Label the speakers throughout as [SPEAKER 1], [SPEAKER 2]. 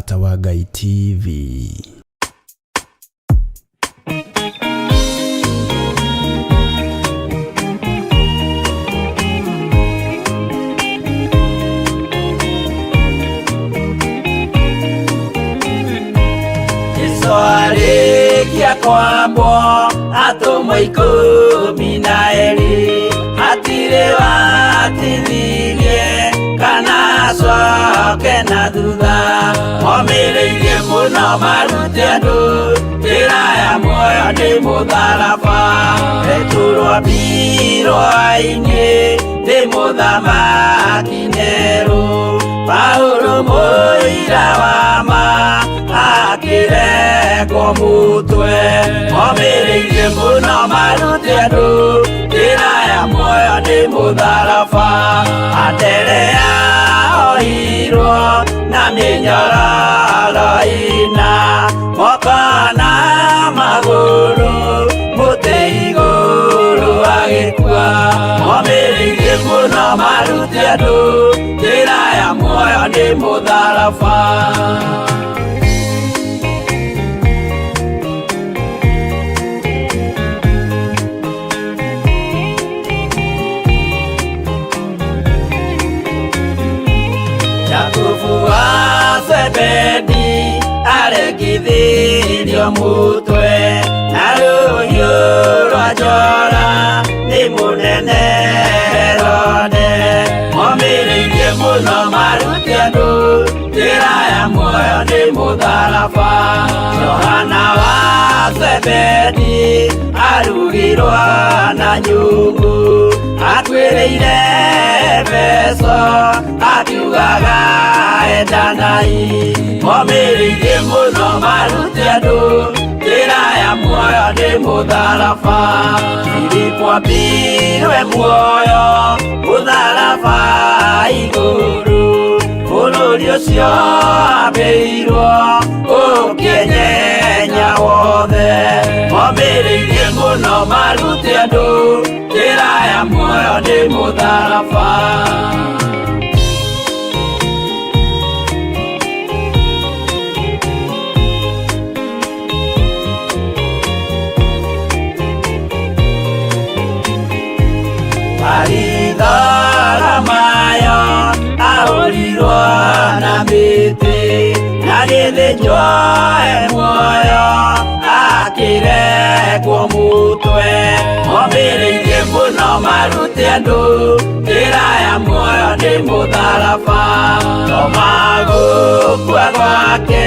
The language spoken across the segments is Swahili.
[SPEAKER 1] Mũrata wa Ngai TV.
[SPEAKER 2] Kia kwambo atumwa 12 hatire watithirie kana coke na thutha momireirie muno marute andu njira ya muoyo ni mutharaba eturwo mbirwa-ini ni muthamaki Neru Paulo muira wa ma akirekwo mutwe momireirie muno marute andu njira ya muoyo ni mutharaba aterea ohirwo na minyororo ina mokana maguru muti iguru agikua momireirie muno marute andu njira ya muoyo ni mutharaba. Yakubu wa Zebedi aregithirio mutwe na ruhiu rwa njora ni munene Herode momireirie muno marute andu njira ya muoyo ni mutharaba. Yohana wa Zebedi arugirwo na nyungu atwireire Efeso akiugaga endanai momireirie muno marute andu njira ya muoyo ni mutharaba. Filipo ambirwe muoyo mutharaba iguru bũrũri ũcio ambĩirwo ũkĩenyenya wothe momireirie muno marute andu njira ya muoyo ni mutharaba. Maritha mayo ahorirwo na mĩtĩ na gĩthĩnjwo muoyo akirekwo mutwe momireirie muno marute andu njira ya muoyo ni mutharaba. Tomagukua gwake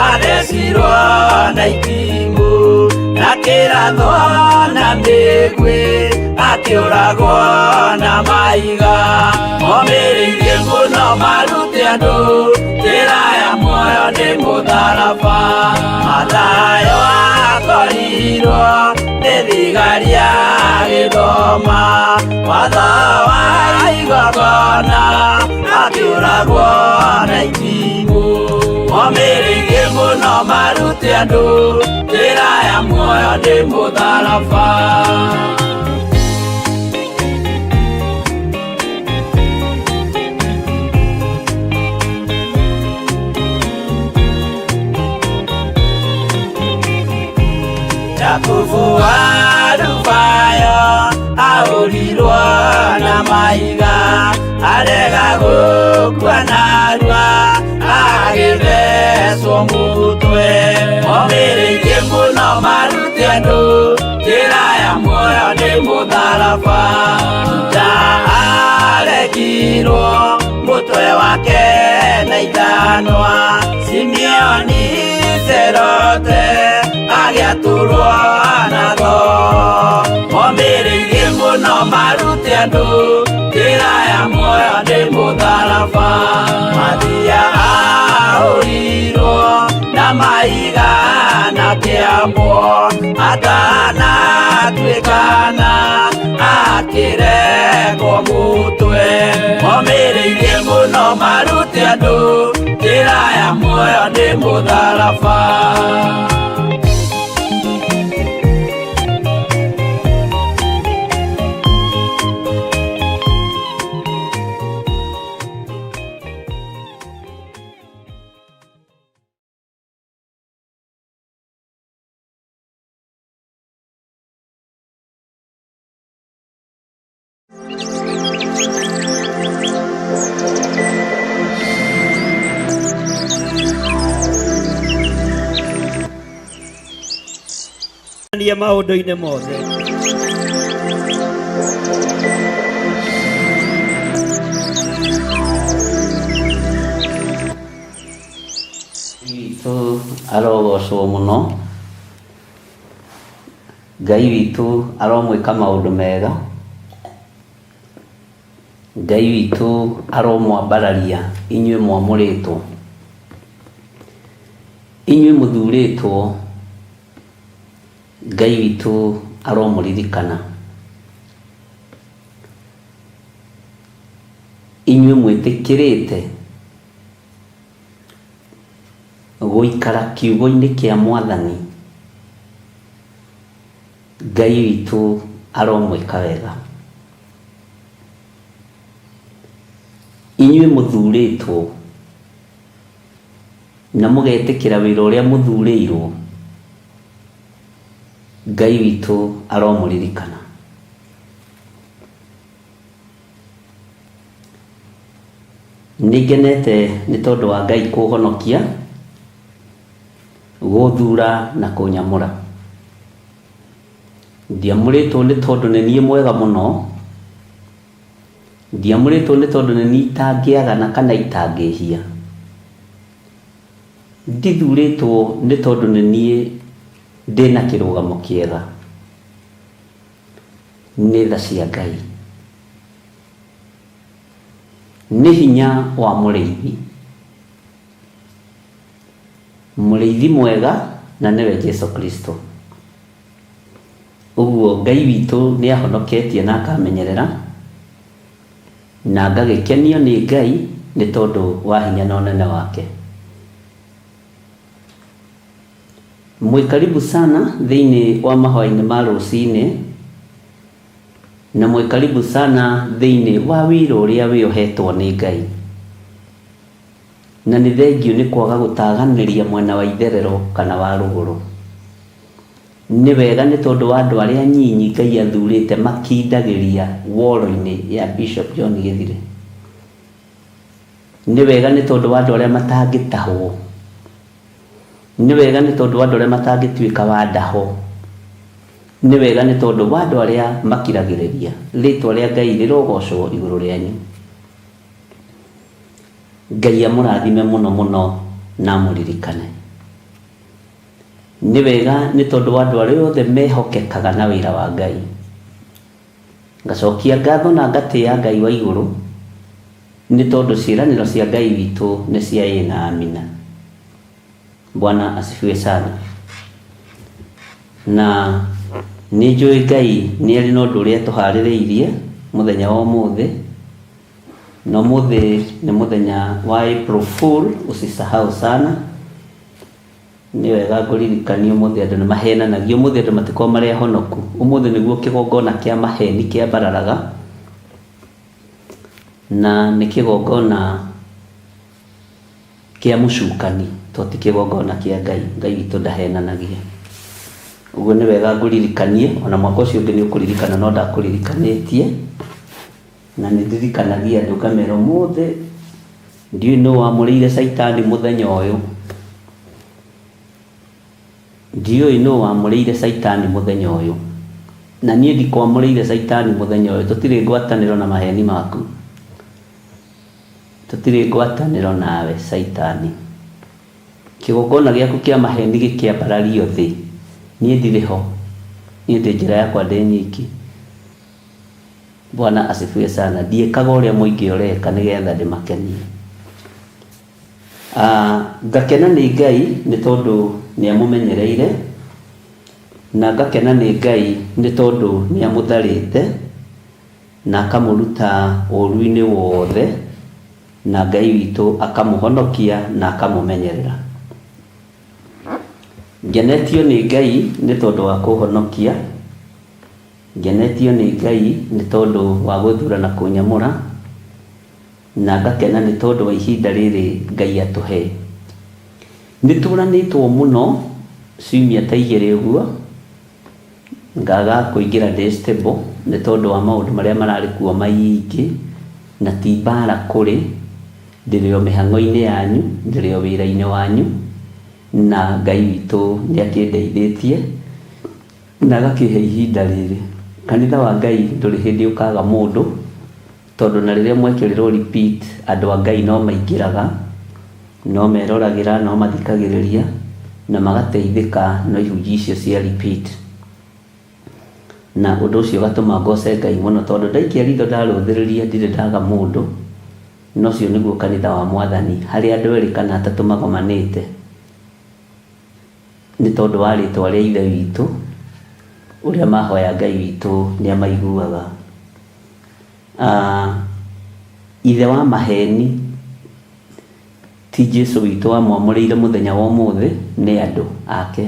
[SPEAKER 2] athecirwo na itimũ na kĩratho na mĩguĩ akiuragwo na maiga momireirie muno marute andu njira ya muoyo ni mutharaba. Mathayo akorirwo ni thigari agithoma watho wa igongona akiuragwo na itimũ momireirie muno marute andu njira ya muoyo ni mutharaba. Yakubu wa Rufayo ahorirwo na maiga arega gukua narua agĩthecwo mutwe momireirie muno marute andu njira ya muoyo ni mutharaba. Juda aregirwo mutwe wake na ithanwa Simeoni Zelote agiaturwo na tho momireirie muno marute andu njira ya muoyo ni mutharaba. Mathia ahorirwo na maiga na kĩambo atanatuĩkana akirekwo mutwe momireirie muno marute andu njira ya muoyo ni mutharaba.
[SPEAKER 1] maũndũ-inĩ mothe.
[SPEAKER 3] Witũ arogocwo mũno, Ngai witũ aromwĩka maũndũ mega, Ngai witũ aromwambararia inyuĩ mwamũrĩtwo, inyuĩ mũthurĩtwo, Ngai witũ aromũririkana, inyuĩ mwĩtĩkĩrĩte gũikara kiugo-inĩ kĩa Mwathani, Ngai witũ aromwĩka wega. Inyuĩ mũthurĩtwo na mũgetĩkĩra wĩra ũrĩa mũthurĩirwo, Ngai witũ aromũririkana. Nĩngenete nĩ tondũ wa Ngai kũhonokia, gũthura na kũnyamũra. Ndiamũrĩtwo nĩ tondũ nĩ niĩ mwega mũno, ndiamũrĩtwo nĩ tondũ nĩ niĩ itangĩagana kana itangĩhia, ndithurĩtwo nĩ tondũ nĩ niĩ ndĩna kĩrũgamo kĩega. Nĩ tha cia Ngai, nĩ hinya wa mũrĩithi, mũrĩithi mwega na nĩwe Jesũ Kristo. Ũguo Ngai witũ nĩ ahonoketie na akamenyerera, na ngagĩkenio nĩ Ngai nĩ tondũ wa hinya na ũnene wake. Mwĩkaribu sana thĩinĩ wa mahoya-inĩ ma rũcinĩ, na mwĩkaribu sana thĩinĩ wa wĩra ũrĩa wĩohetwo nĩ Ngai. Na nĩ thengio nĩ kwaga gũtaganĩria mwena wa itherero kana wa rũgũrũ. Nĩ wega nĩ tondũ wa andũ arĩa anyinyi Ngai athurĩte makindagĩria woro-inĩ ya Bishop John Gĩthire. Nĩ wega nĩ tondũ wa andũ arĩa matangĩtahwo. Nĩ wega nĩ tondũ wa andũ arĩa matangĩtuĩka wa ndaho. Nĩ wega nĩ tondũ wa andũ arĩa makiragĩrĩria. Rĩĩtwa rĩa Ngai rĩrogocwo igũrũ rĩanyu. Ngai amũrathime mũno mũno na amũririkane. Nĩ wega nĩ tondũ wa andũ arĩa othe mehokekaga na wĩra wa Ngai. Ngacokia ngatho na ngatĩĩa Ngai wa igũrũ nĩ tondũ ciĩranĩro cia Ngai witũ nĩ cia ĩĩ na amina. Bwana asifiwe sana. Na nĩ njũĩ Ngai nĩ arĩ na ũndũ ũrĩa tũharĩrĩirie mũthenya wa ũmũthĩ. Na ũmũthĩ nĩ mũthenya wa April Fool, usisahau sana. Nĩ wega ngũririkania ũmũthĩ andũ nĩ mahenanagia, ũmũthĩ andũ matikoragwo marĩ ahonoku. Ũmũthĩ nĩguo kĩgongona kĩa maheni kĩambararaga, na nĩ kĩgongona kĩa mũcukani, to ti kĩgongona kĩa Ngai. Ngai witũ ndahenanagia. Ũguo nĩ wega ngũririkanie, ona mwaka ũcio ũngĩ nĩ ũkũririkana no ndakũririkanĩtie. Na nĩ ndirikanagia andũ ngamera ũmũthĩ ndiũĩ nũ wamũrĩire Saitani mũthenya ũyũ. Ndiũĩ nũ wamũrĩire Saitani mũthenya ũyũ. Na niĩ ndikwamũrĩire Saitani mũthenya ũyũ. Tũtirĩ ngwatanĩro na maheni maku, tũtirĩ ngwatanĩro nawe Saitani. Kĩgongona gĩaku kĩa maheni gĩkĩambarario thĩ, niĩ ndirĩ ho, niĩ ndĩ njĩra yakwa ndĩ nyiki. Bwana asifiwe sana. Ndiĩkaga ũrĩa mũingĩ ũreka nĩgetha ndĩmakenie. Ngakena nĩ Ngai nĩ tondũ nĩ amũmenyereire, na ngakena nĩ Ngai nĩ tondũ nĩ amũtharĩte na akamũruta ũũru-inĩ wothe, na Ngai witũ akamũhonokia na akamũmenyerera. Ngenetio nĩ Ngai nĩ tondũ wa kũhonokia, ngenetio nĩ Ngai nĩ tondũ wa gũthura na kũnyamũra, na ngakena nĩ tondũ wa ihinda rĩrĩ Ngai atũhe. Nĩ tũranĩtwo mũno ciumia ta igĩrĩ ũguo, ngaga kũingĩra ndĩ stable nĩ tondũ wa maũndũ marĩa mararĩ kuo maingĩ, na ti mbara kũrĩ, ndĩrĩ o mĩhang'o-inĩ yanyu, ndĩrĩ o wĩra-inĩ wanyu, na Ngai witũ nĩ akĩndeithĩtie na agakĩhe ihinda rĩrĩ. Kanitha wa Ngai ndũrĩ hĩndĩ ũkaga mũndũ, tondũ na rĩrĩa mwekĩrĩrwo repeat, andũ a Ngai no maingĩraga, no meroragĩra, no mathikagĩrĩria na magateithĩka no ihunjia icio cia repeat. Na ũndũ ũcio ũgatũma ngoce Ngai mũno, tondũ ndaikia ritho ndarũthĩrĩria ndirĩ ndaga mũndũ. No ũcio nĩguo kanitha wa Mwathani, harĩa andũ erĩ kana atatũ magomanĩte, nĩ tondũ wa rĩtwa rĩa Ithe witũ ũrĩa mahoya Ngai witũ nĩ amaiguaga. Ithe wa maheni ti Jesũ witũ wamwamũrĩire mũthenya wa ũmũthĩ, nĩ andũ ake.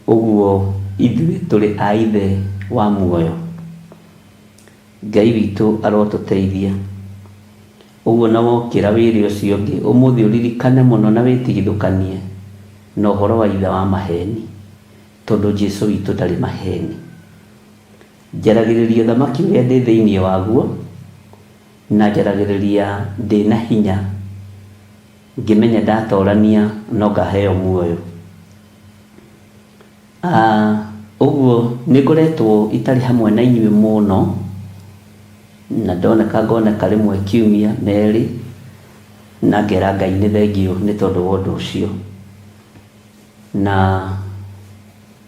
[SPEAKER 3] Ũguo ithuĩ tũrĩ a Ithe wa muoyo. Ngai witũ arotũteithia. Ũguo na wokĩra wĩra ũcio ũngĩ ũmũthĩ ũririkane mũno na wĩtigithũkanie na ũhoro wa ithe wa maheni, tondũ Jesũ witũ ndarĩ maheni. Njaragĩrĩria thamaki ũrĩa ndĩ thĩinĩ waguo, na njaragĩrĩria ndĩ na hinya, ngĩmenya ndatorania no ngaheo muoyo. Ũguo nĩ ngoretwo itarĩ hamwe na inyuĩ mũno, na ngoneka rĩmwe kiumia merĩ, na ngera Ngai nĩ thengio nĩ tondũ wa ũndũ ũcio. Na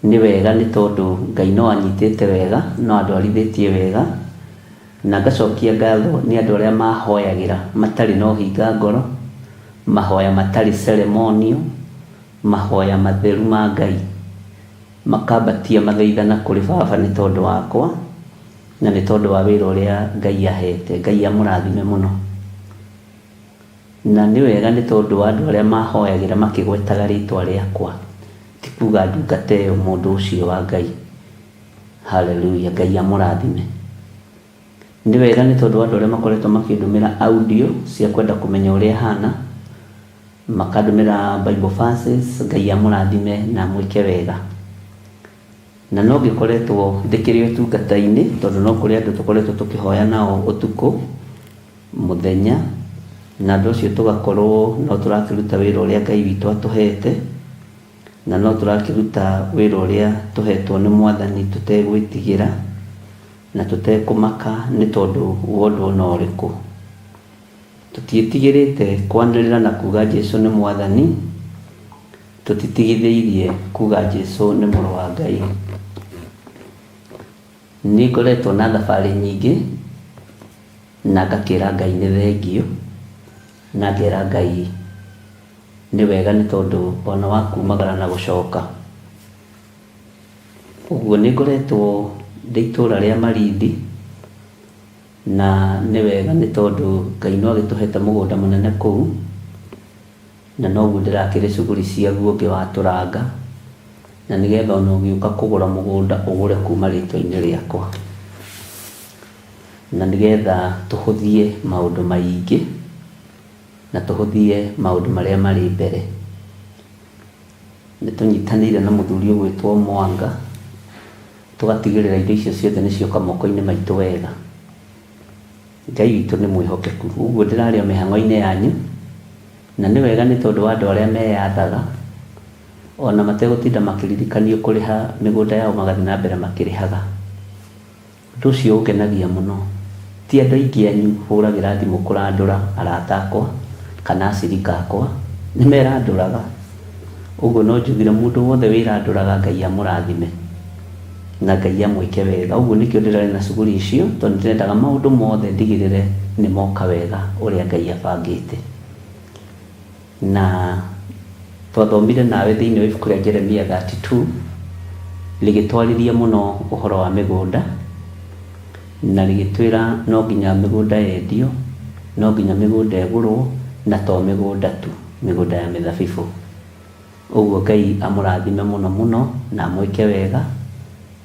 [SPEAKER 3] nĩ wega nĩ tondũ Ngai no anyitĩte wega, no andwarithĩtie wega, na ngacokia ngatho nĩ andũ arĩa mahoyagĩra matarĩ na ũhinga ngoro, mahoya matarĩ ceremonial, mahoya matheru ma Ngai, makambatia mathaithana kũrĩ Baba nĩ tondũ wakwa na nĩ tondũ wa wĩra ũrĩa Ngai ahete. Ngai amũrathime mũno. Na nĩ wega nĩ tondũ wa andũ arĩa mahoyagĩra makĩgwetaga rĩtwa rĩakwa, ti kuga ndungata ĩyo mũndũ ũcio wa Ngai. Haleluya, Ngai amũrathime. Nĩ wega nĩ tondũ wa andũ arĩa makoretwo makĩndũmĩra audio cia kwenda kũmenya ũrĩa hana, makandũmĩra Bible verses. Ngai amũrathime na mwĩke wega. Na no ngĩkoretwo ndĩkĩrĩ ũtungata-inĩ, tondũ no kũrĩ andũ tũkoretwo tũkĩhoya nao ũtukũ, mũthenya, na andũ acio tũgakorwo no tũrakĩruta wĩra ũrĩa Ngai witũ atũhete, na no tũrakĩruta wĩra ũrĩa tũhetwo nĩ Mwathani tũtegwĩtigĩra na tũtekũmaka nĩ tondũ wa ũndũ ona ũrĩkũ. Tũtiĩtigĩrĩte kwanĩrĩra na kuga Jesũ nĩ Mwathani, tũtitigithĩirie kuga Jesũ nĩ mũrũ wa Ngai. Nĩ ngoretwo na thabarĩ nyingĩ, na ngakĩra Ngai nĩ thengio, na ngera Ngai nĩ wega nĩ tondũ ona wa kumagara na gũcoka. Ũguo nĩ ngoretwo ndĩ itũũra rĩa Malindi, na nĩ wega nĩ tondũ Ngai no agĩtũhete mũgũnda mũnene kũu, na noguo ndĩrakĩrĩ cuguri ciaguo ngĩwatũranga, na nĩgetha ona ũgĩũka kũgũra mũgũnda ũgũre kuma rĩtwa-inĩ rĩakwa, na nĩgetha tũhũthie maũndũ maingĩ na tũhũthie maũndũ marĩa marĩ mbere. Nĩ tũnyitanĩire na mũthuri ũgwĩtwo Mwanga, tũgatigĩrĩra indo icio ciothe nĩ cioka moko-inĩ maitũ wega. Ngai witũ nĩ mwĩhokeku. Ũguo ndĩrarĩ o mĩhang'o-inĩ yanyu, na nĩ wega nĩ tondũ wa andũ arĩa meyathaga, ona mategũtinda makĩririkanio kũrĩha mĩgũnda yao magathiĩ na mbere makĩrĩhaga. Ũndũ ũcio ũngenagia mũno. Ti andũ aingĩ anyu hũragĩra thimũ kũrandũra arata akwa kana acirika akwa, nĩ merandũraga. Ũguo no njugire mũndũ wothe wĩrandũraga Ngai amũrathime na Ngai amwĩke wega. Ũguo nĩkĩo ndĩrarĩ na cuguri icio, tondũ ndĩrendaga maũndũ mothe ndigĩrĩre nĩ moka wega ũrĩa Ngai abangĩte. Na twathomire nawe thĩinĩ wa ibuku rĩa Jeremia 32 rĩgĩtwarithia mũno ũhoro wa mĩgũnda, na rĩgĩtwĩra no nginya mĩgũnda yendio, no nginya mĩgũnda ĩgũrwo, na to mĩgũnda tu, mĩgũnda ya mĩthabibũ. Ũguo Ngai amũrathime mũno mũno na amwĩke wega,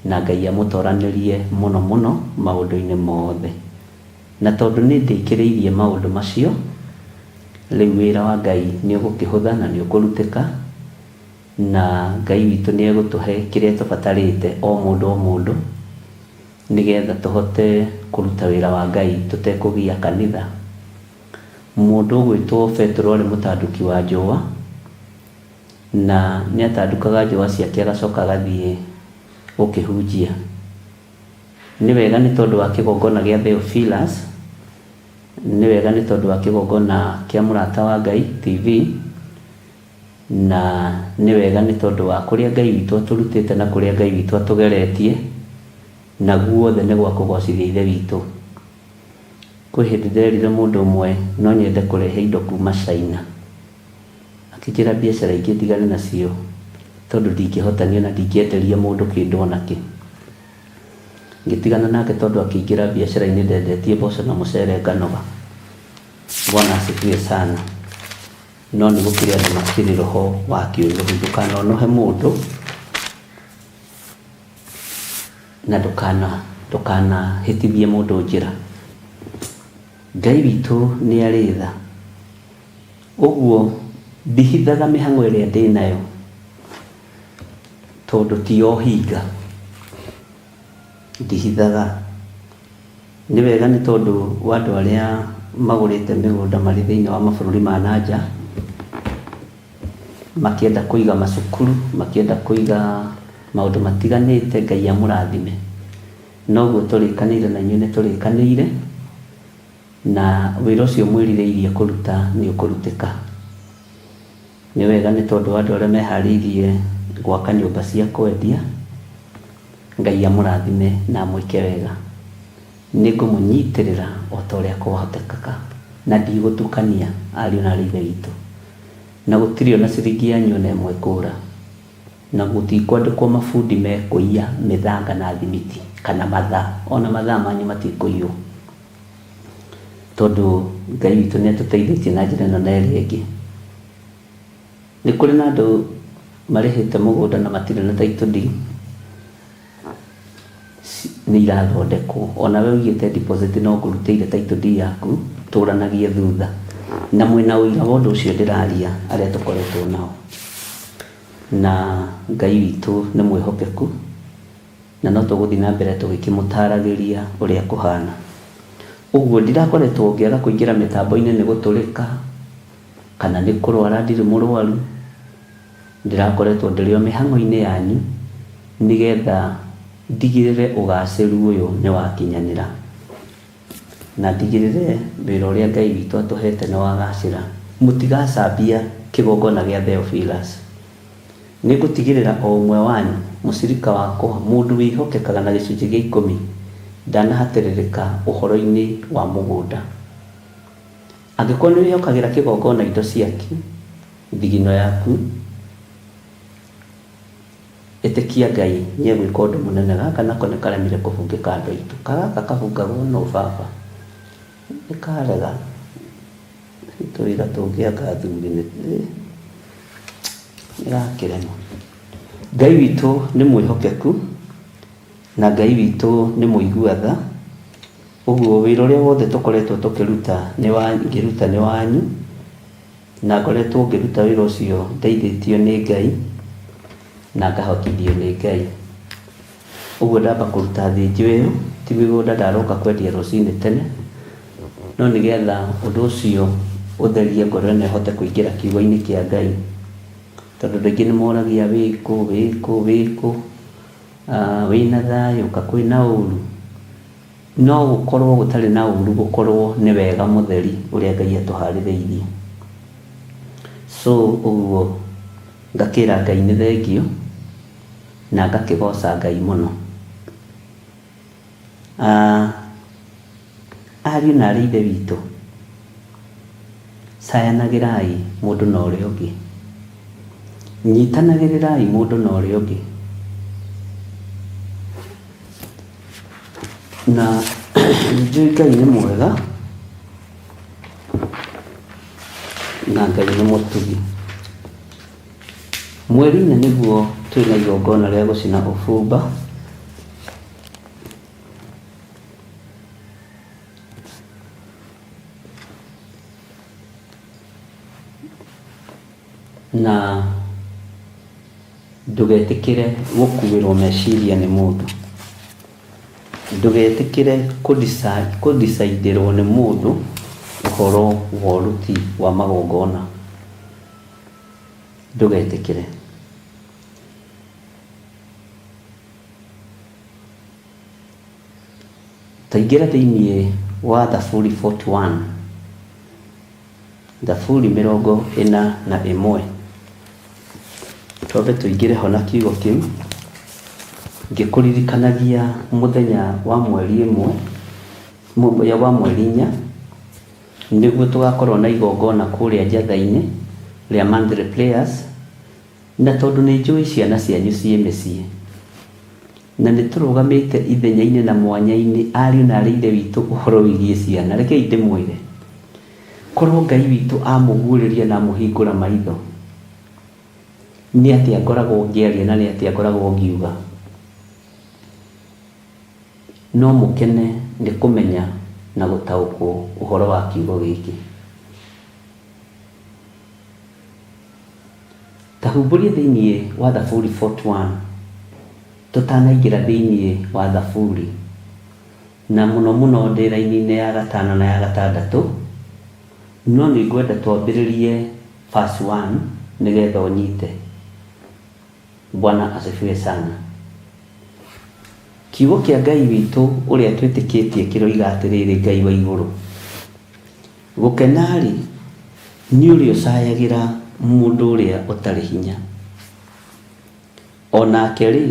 [SPEAKER 3] na Ngai amũtoranĩrie mũno mũno maũndũ-inĩ mothe. Na tondũ nĩ ndĩkĩrĩirie maũndũ macio, rĩu wĩra wa Ngai nĩ ũgũkĩhũtha na nĩ ũkũrutĩka, na Ngai witũ nĩ egũtũhe kĩrĩa tũbatarĩte o mũndũ o mũndũ, nigetha tuhote kuruta wira wa Ngai tutekugia kanitha. Mundu gwitwo Petro ari mutanduki wa njũa, na nĩ atandukaga njũa ciake agacoka agathie gukihunjia. Nĩ wega nĩ tondu wa kigongona gĩa Theophilus, nĩ wega nĩ tondu wa kigongona kĩa Mũrata wa Ngai TV, na nĩ wega nĩ tondu wa kuria Ngai witũ aturutĩte na kuria Ngai witũ atugeretie, na guothe nĩ gwa kũgocithia ithe witũ. Kwĩ hĩndĩ nderire mũndũ ũmwe no nyende kũrehe indo kuma China, akĩnjĩra biacara ingĩ ndigane nacio tondu ndingĩhotania na ndingĩenderia mũndũ kĩndũ ona kĩ. Ngĩtigana nake tondu akĩingĩra biacara-inĩ ndendetie mboco na mũcere nganoga. Bwana asifiwe sana. No nĩ gũkĩrĩ andũ makĩrĩ roho wa kĩũgĩ, ndũkanonohe mũndũ na ndũkanahĩtithie mũndũ njĩra. Ngai witũ nĩ arĩ tha, ũguo ndihithaga mĩhang'o ĩrĩa ndĩ nayo tondu ti o hinga ndihithaga. Nĩ wega nĩ tondu wa andũ arĩa magũrĩte mĩgũnda marĩ thĩinĩ wa mabũrũri ma nanja, makĩenda kũiga macukuru, makĩenda kũiga maũndũ matiganĩte. Ngai amũrathime. Noguo tũrĩkanĩire na inyuĩ nĩ tũrĩkanĩire, na wĩra ũcio mwĩrirĩirie kũruta nĩ ũkũrutĩka. Nĩ wega nĩ tondu wa andũ arĩa meharĩirie gwaka nyũmba cia kwendia. Ngai amũrathime na amwĩke wega. Nĩ ngũmũnyitĩrĩra o ta ũrĩa kwahotekaga, na ndigũtukania ariũ na aarĩ a Ithe witũ, na gũtirĩ ona ciringi yanyu ona ĩmwe kũra, na gũtikwandĩkwo mabundi mekũiya mĩthanga na thimiti kana mathaa, ona mathaa manyu matikũiywo, tondu Ngai witũ nĩ atũteithĩtie na njĩra ĩno na ĩrĩa ĩngĩ. Nĩ kũrĩ na andũ marĩhĩte mũgũnda na matirĩ na title deed, nĩ irathondekwo. Ona we ũigĩte deposit no ngũrutĩire title deed yaku, tũranagie thutha, na mwĩna ũira wa ũndũ ũcio ndĩraria arĩa tũkoretwo nao. Na Ngai witũ nĩ mwĩhokeku, na no tũgũthiĩ na mbere tũgĩkĩmũtaragĩria ũrĩa kũhana. Ũguo ndirakoretwo ngĩaga kũingĩra mĩtambo-inĩ nĩ gũtũrĩka kana nĩ kũrwara, ndirĩ mũrwaru. Ndirakoretwo ndĩrĩ o mĩhang'o-inĩ yanyu nigetha ndigĩrĩre ũgacĩru ũyũ nĩ wakinyanĩra, na ndigĩrĩre wĩra ũrĩa Ngai witũ atũhete nĩ wagacĩra. Mũtigacambia kĩgongona gĩa Theophilus. Nĩ ngũtigĩrĩra o ũmwe wanyu, mũcirika wakwa, mũndũ wĩhokekaga na gĩcunjĩ gĩa 10 ndanahatĩrĩrĩka ũhoro-inĩ wa mũgũnda. Angĩkorwo nĩ wĩhokagĩra kĩgongona indo ciaku, thigino yaku, ĩtĩkia Ngai nĩ egwĩka ũndũ mũnene. Gaka nako nĩ karemire kũbungĩka andũ aitũ. Gaka kabungagwo no baba, nĩ karega tũwĩra tũngĩaka athuri nĩ gakĩrema. Ngai witũ nĩ mwĩhokeku, na Ngai witũ nĩ mũigua tha. Ũguo wĩra ũrĩa wothe tũkoretwo tũkĩruta nĩ wanyu, na ngoretwo ngĩruta wĩra ũcio ndeithĩtio nĩ Ngai na ngahotithio nĩ Ngai. Ũguo ndamba kũruta thĩnjo ĩyo, ti mĩgũnda ndaroka kwendia rũcinĩ tene, no nĩgetha ũndũ ũcio ũtherie ngoro ĩno ĩhote kũingĩra kiugo-inĩ kĩa Ngai. Tondũ andũ aingĩ nĩ moragia wĩkũ wĩna thayũ ka kwĩna ũru. No gũkorwo gũtarĩ na ũru, gũkorwo nĩ wega mũtheri ũrĩa Ngai atũharĩrĩirie. So ũguo ngakĩra Ngai nĩ thengio na ngakĩgoca Ngai mũno. Ariũ na aarĩ a Ithe witũ, cayanagĩrai mũndũ na ũrĩa ũngĩ, nyitanagĩrĩrai mũndũ na ũrĩa ũngĩ, na njũĩ Ngai nĩ mwega na Ngai nĩ mũtugi. Mweri-inĩ nĩguo twĩna igongona rĩa gũcina ũbumba, na ndũgetĩkĩre gũkuĩrwo meciria nĩ mũndũ. ndugetikire kudeciderwo nĩ mũndũ ũhoro wa ũruti wa magongona. Ndugetikire. Taingĩra thĩinĩ wa Thaburi 41, Thaburi 41, twambe tũingĩre ho na kiugo kĩu, ngĩkũririkanagia mũthenya wa mweri 1 wa mweri 4 nĩguo tũgakorwo na igongona kũrĩa njatha-inĩ rĩa monthly prayers, na tondũ nĩ njũĩ ciana cianyu ciĩ mĩciĩ na nĩ tũrũgamĩte ithenya-inĩ na mwanya-inĩ ariũ na arĩ ithe witũ ũhoro wĩgiĩ ciana, rekei ndĩmwĩre korwo Ngai witũ amũguũrĩria na amũhingũra maitho, nĩ atĩa ngoragwo ngĩaria na nĩ atĩa ngoragwo ngiuga. No mũkene nĩ kũmenya na gũtaũkwo ũhoro wa kiugo gĩkĩ. Tahumbũrie thĩinĩ wa Thaburi 41 tũtanaingĩra thĩinĩ wa Thaburi, na mũno mũno ndĩ raini-inĩ ya 5 na ya 6, no nĩ ngwenda twambĩrĩrie verse 1 nĩgetha ũnyite. Bwana asifiwe sana. Kiugo kĩa Ngai witũ ũrĩa twĩtĩkĩtie kĩroiga atĩrĩrĩ: Ngai wa igũrũ, gũkena-rĩ nĩ ũrĩa ũcayagĩra mũndũ ũrĩa ũtarĩ hinya, onake-rĩ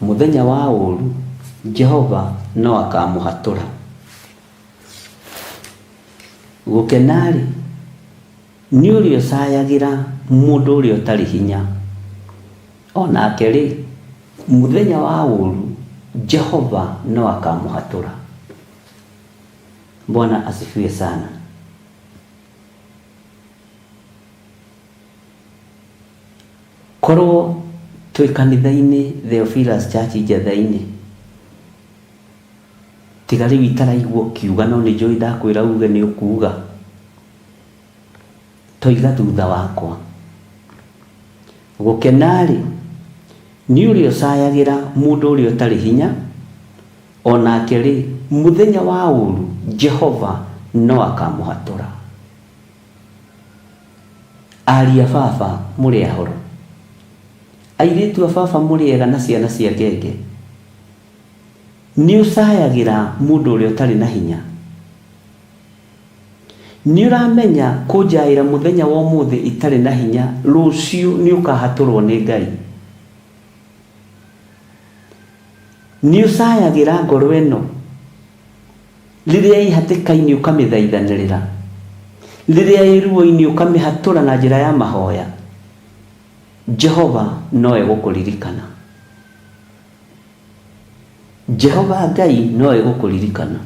[SPEAKER 3] mũthenya wa ũũru Jehova no akamũhatũra. Gũkena-rĩ nĩ ũrĩa ũcayagĩra mũndũ ũrĩa ũtarĩ hinya, onake-rĩ mũthenya wa ũũru Jehova no akamũhatũra. Bwana asifiwe sana. Korwo twĩ kanitha-inĩ Theophilus Church njatha-inĩ, tiga rĩu itaraigua kiuga, no nĩ njũĩ ndakwĩra uge nĩ ũkuuga, toiga thutha wakwa. Gũkena-rĩ nĩ ũrĩa ũcayagĩra mũndũ ũrĩa ũtarĩ hinya, onake-rĩ mũthenya wa ũũru Jehova no akamũhatũra. Ariũ a baba mũrĩ ahoro, airĩtu a baba mũrĩ ega na ciana cia ngenge, nĩ ũcayagĩra mũndũ ũrĩa ũtarĩ na hinya. Nĩ ũramenya kũnjaĩra mũthenya wa ũmũthĩ itarĩ na hinya, rũciũ nĩ ũkahatũrwo nĩ Ngai. Nĩ ũcayagĩra ngoro ĩno rĩrĩa ihatĩka-inĩ ũkamĩthaithanĩrĩra, rĩrĩa ĩruo-inĩ ũkamĩhatũra na njĩra ya mahoya. Jehova no egũkũririkana. Jehova Ngai no egũkũririkana.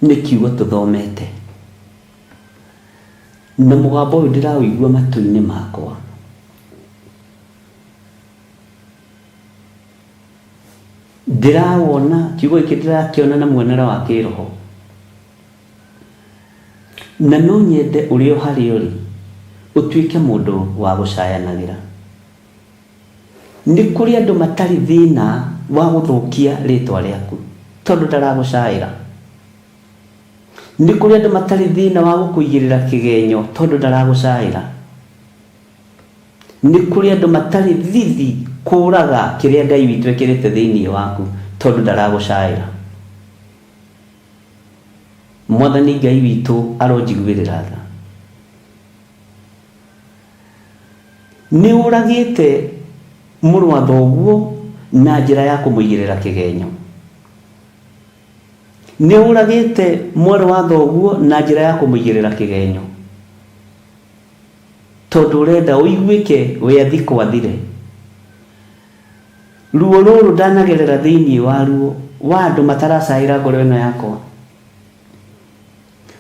[SPEAKER 3] Nĩ kiugo tũthomete, na mũgambo ũyũ ndĩrawĩigua matũ-inĩ makwa. Ndĩrawona kiugo gĩkĩ, ndĩrakĩona na muonere wa kĩroho, na no nyende ũrĩ o harĩa ũrĩ ũtuĩke mũndũ wa gũcayanagĩra. Nĩ kũrĩ andũ matarĩ thĩna wa gũthũkia rĩtwa rĩaku tondũ ndaragũcaĩra. Nĩ kũrĩ andũ matarĩ thĩna wa gũkũigĩrĩra kĩgenyo tondũ ndaragũcaĩra. Nĩ kũrĩ andũ matarĩ thithi kũraga kĩrĩa Ngai witũ ekĩrĩte thĩinĩ waku tondũ ndaragũcaĩra. Mwathani Ngai witũ aronjiguĩrĩra tha. Nĩ ũragĩte mũrũ wa thoguo na njĩra ya kũmũigĩrĩra kĩgenyo. Nĩ ũragĩte mwarĩ wa thoguo na njĩra ya kũmũigĩrĩra kĩgenyo, tondũ ũrenda ũiguĩke wĩathi kwathire. Ruo rũrũ ndanagerera thĩinĩ waruo wa andũ mataracaĩra ngoro ĩno yakwa,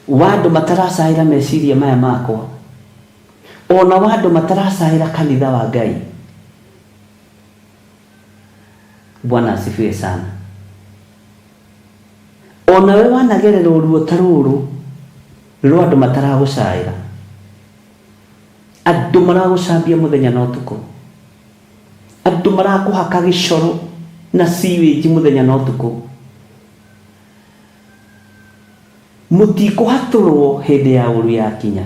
[SPEAKER 3] wa andũ mataracaĩra meciria maya makwa, ona wa andũ mataracaĩra kanitha wa Ngai. Bwana asifiwe sana. Ona we wanagerera ruo ta rũrũ rwa andũ mataragũcaĩra, andũ maragũcambia mũthenya na ũtukũ, andũ marakuhaka gicoro na sewage muthenya na utuku. Mutikuhaturwo hindi ya uru ya kinya,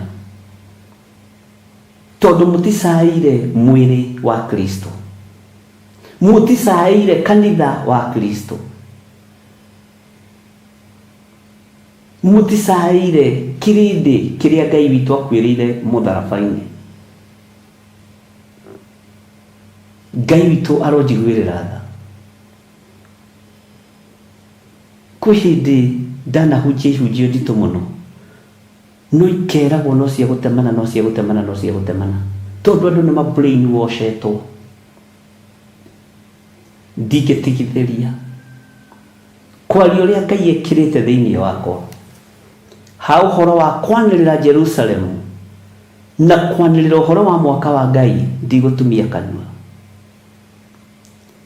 [SPEAKER 3] tondu muticaire mwiri wa Kristo, muticaire kanitha wa Kristo, muticaire kirindi kiria Ngai witu akwirire mutharabaini. Ngai witu aronjiguirira tha. Kwi hindi ndanahunjia ihunjio nditu muno, no ikeragwo no cia gutemana, no cia gutemana, no cia gutemana, tondu andu nima brainwashetwo. Ndingitigithiria kwaria uria Ngai ekirite thiini wakwa, ha uhoro wa kwanirira Jerusalemu na kwanirira uhoro wa mwaka wa Ngai, ndigutumia kanua.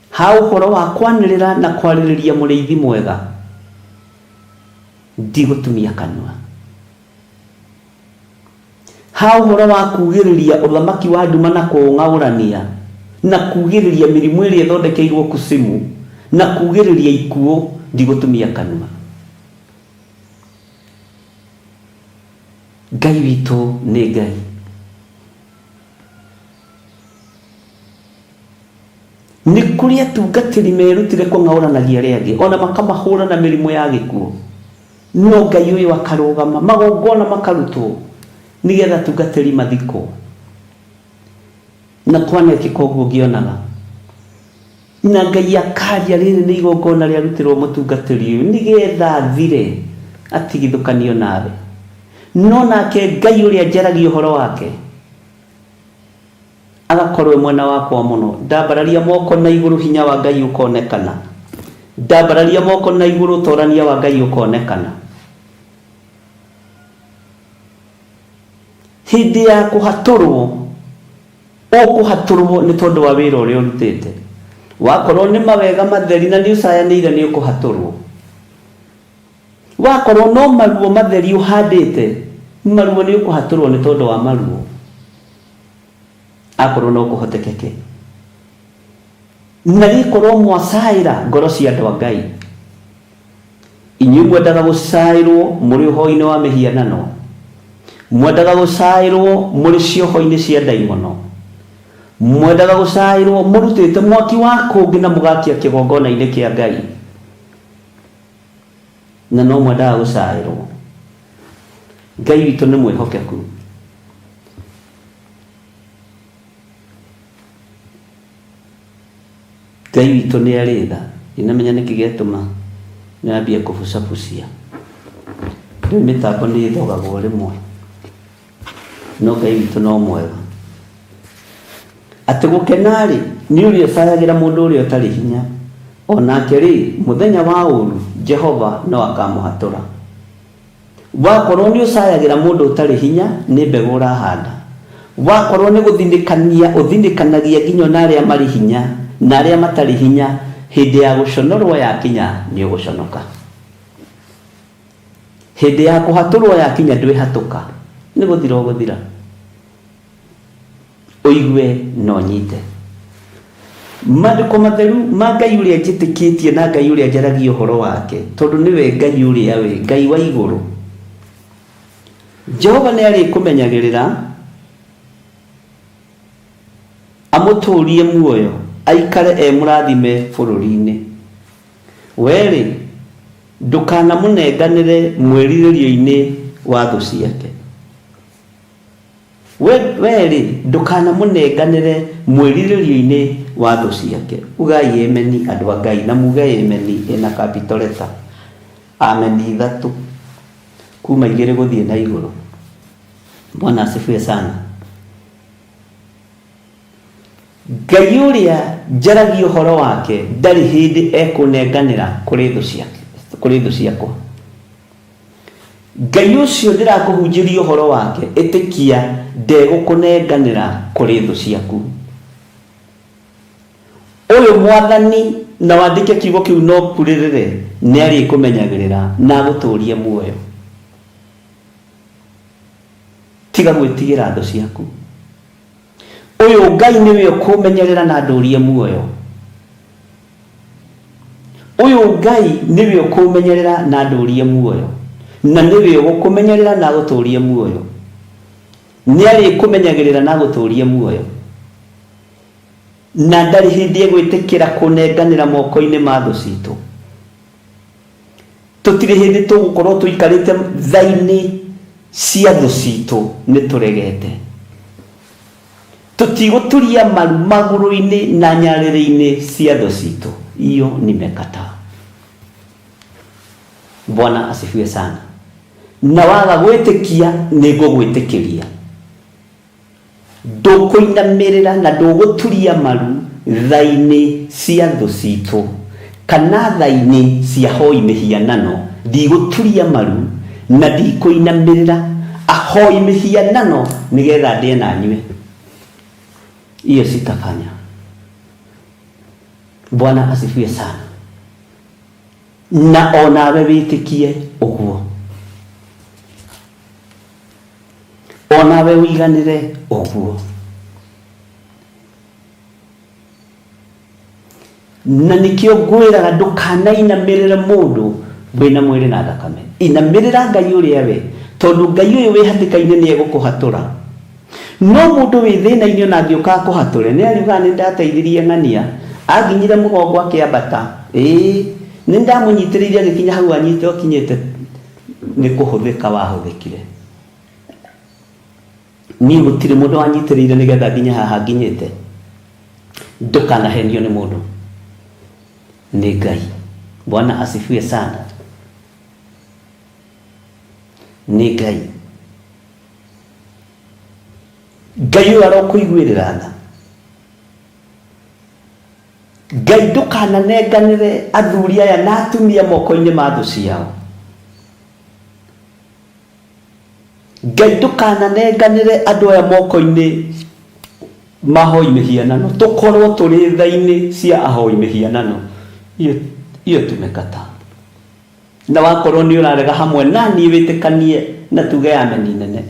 [SPEAKER 3] Ha uhoro wa kwanirira na kwaririria muriithi mwega, ndigutumia kanua. Ha uhoro wa kugiriria uthamaki wa nduma na kuung'aurania na kugiriria mirimu iria ithondekeirwo kusimu na kugiriria ikuo, ndigutumia kanua. Ngai witu ni Ngai. Ni kuri atungatiri merutire kung'auranagia aria angi, ona makamahura na mirimu ya gikuo, no Ngai uyu akarugama, magongona makarutwo nigetha tungatiri mathiko. Na kwanekika uguo ngionaga, na Ngai akaria riri ni igongona riarutirwo mutungatiri uyu nigetha thire atigithukanio nawe. No nake Ngai uria njaragia uhoro wake agakorwo mwena wakwa muno. Ndambararia moko na iguru, hinya wa Ngai ukonekana. Ndambararia moko na iguru, torania wa Ngai ukonekana. Hindi ya kuhaturwo, ukuhaturwo ni tondu wa wira uria urutite. Wakorwo ni mawega matheri na ni ucayanire ni ukuhaturwo. Wakorwo no maruo matheri uhandite, maruo ni ukuhaturwo ni tondu wa maruo. Akorwo no kuhotekeke na gikorwo mwacaira ngoro cia andu a Ngai, inyuĩ mwendaga gucairwo muri uhoi-ini wa mihianano, mwendaga gucairwo muri cioho-ini cia ndaimono, mwendaga gucairwo murutite mwaki wa kungi na mugakia kigongona-ini kia Ngai, na no mwendaga gucairwo. Ngai witu ni mwihokeku. Ngai witu ni aritha, inamenya niki giatuma niambia kubucabucia. Riu mitambo ni ithogagwo rimwe, no Ngai witu no mwega. Ati gukenari ni uria ucayagira mundu uria utari hinya, onake ri muthenya wa uru Jehova no akamuhatura. Wakorwo ni ucayagira mundu utari hinya, ni mbegu urahanda. Wakorwo ni guthindikania uthindikanagia nginya na aria mari hinya na aria matari hinya, hindi ya guconorwo ya kinya ni uguconoka. Hindi ya kuhaturwo ya kinya ndwihatuka, ni guthira guthira. Uigue no nyite maandiko matheru ma Ngai uria njitikitie na Ngai uria njaragia uhoro wake, tondu niwe Ngai uria we Ngai wa iguru. Jehova ni ari kumenyagirira amuturie muoyo, aikare murathime bururi-ini. Weri ndukana munenganire mwiriririo-ini wa thu ciake. Weri ndukana munenganire mwiriririo-ini wa thu ciake. Ugai emeni andu a Ngai, na mugai emeni ina capital letter. Ameni ithatu kuma igiri guthie na iguru. Bwana asifiwe sana. Ngai uria njaragia uhoro wake ndari hindi ekunenganira kuri thu ciake, kuri thu ciakwa. Ngai ucio ndirakuhunjiria uhoro wake, itikia ndegukunenganira kuri thu ciaku. Uyu mwathani na wandike kiugo kiu no kuririre ni ari kumenyagirira na guturie muoyo. Tiga gwitigira thu ciaku. uyu Ngai niwe ukumenyerera na ndurie muoyo. Uyu Ngai niwe ukumenyerera na ndurie muoyo, na niwe ukumenyerera na guturie muoyo. Niari kumenyagirira na guturie muoyo, na ndari hindi egwitikira kunenganira moko-ini ma thu citu. Tutire hindi tugukorwo tuikarite thaini cia thu citu ni turegete. Tutiguturia maru maguru-ini na nyarire-ini cia thu citu. Iyo nimekataa. Bwana asifiwe sana. Na waga gwitikia nigugwitikiria. Ndukuinamirira na nduguturia maru thaini cia thu citu kana thaini cia hoi mihianano. Ndiguturia maru na ndikuinamirira ahoi mihianano nigetha ndie na nyue. Iyo sitafanya. Bwana asifiwe sana. Na onawe witikie uguo, onawe wiganire uguo. Na nikio ngwiraga ndukanainamirire mundu wina mwiri na thakame. Inamirira Ngai uria we, tondu Ngai uyu wi hatika-ini ni egukuhatura. No mundu wi thina-ini ona angioka kuhature ni ariuga ni ndateithirie ng'ania aginyire mugongo akiambata ni ndamunyitiriria gikinya hau anyite okinyite ni kuhuthika wahuthikire. Ni gutire mundu anyitiriire nigetha nginya haha nginyite. Ndukanahenio ni mundu, ni Ngai. Bwana asifiwe sana. Ni Ngai. Ngai arokuiguirira tha. Ngai ndukananenganire athuri aya na atumia moko-ini ma thu ciao. Ngai ndukananenganire andu aya moko-ini ma hoi mihianano. Tukorwo turi thaini cia ahoi mihianano. Iyo tumekataa. Na wakorwo ni urarega hamwe na ni witikanie na tuge ameni nene.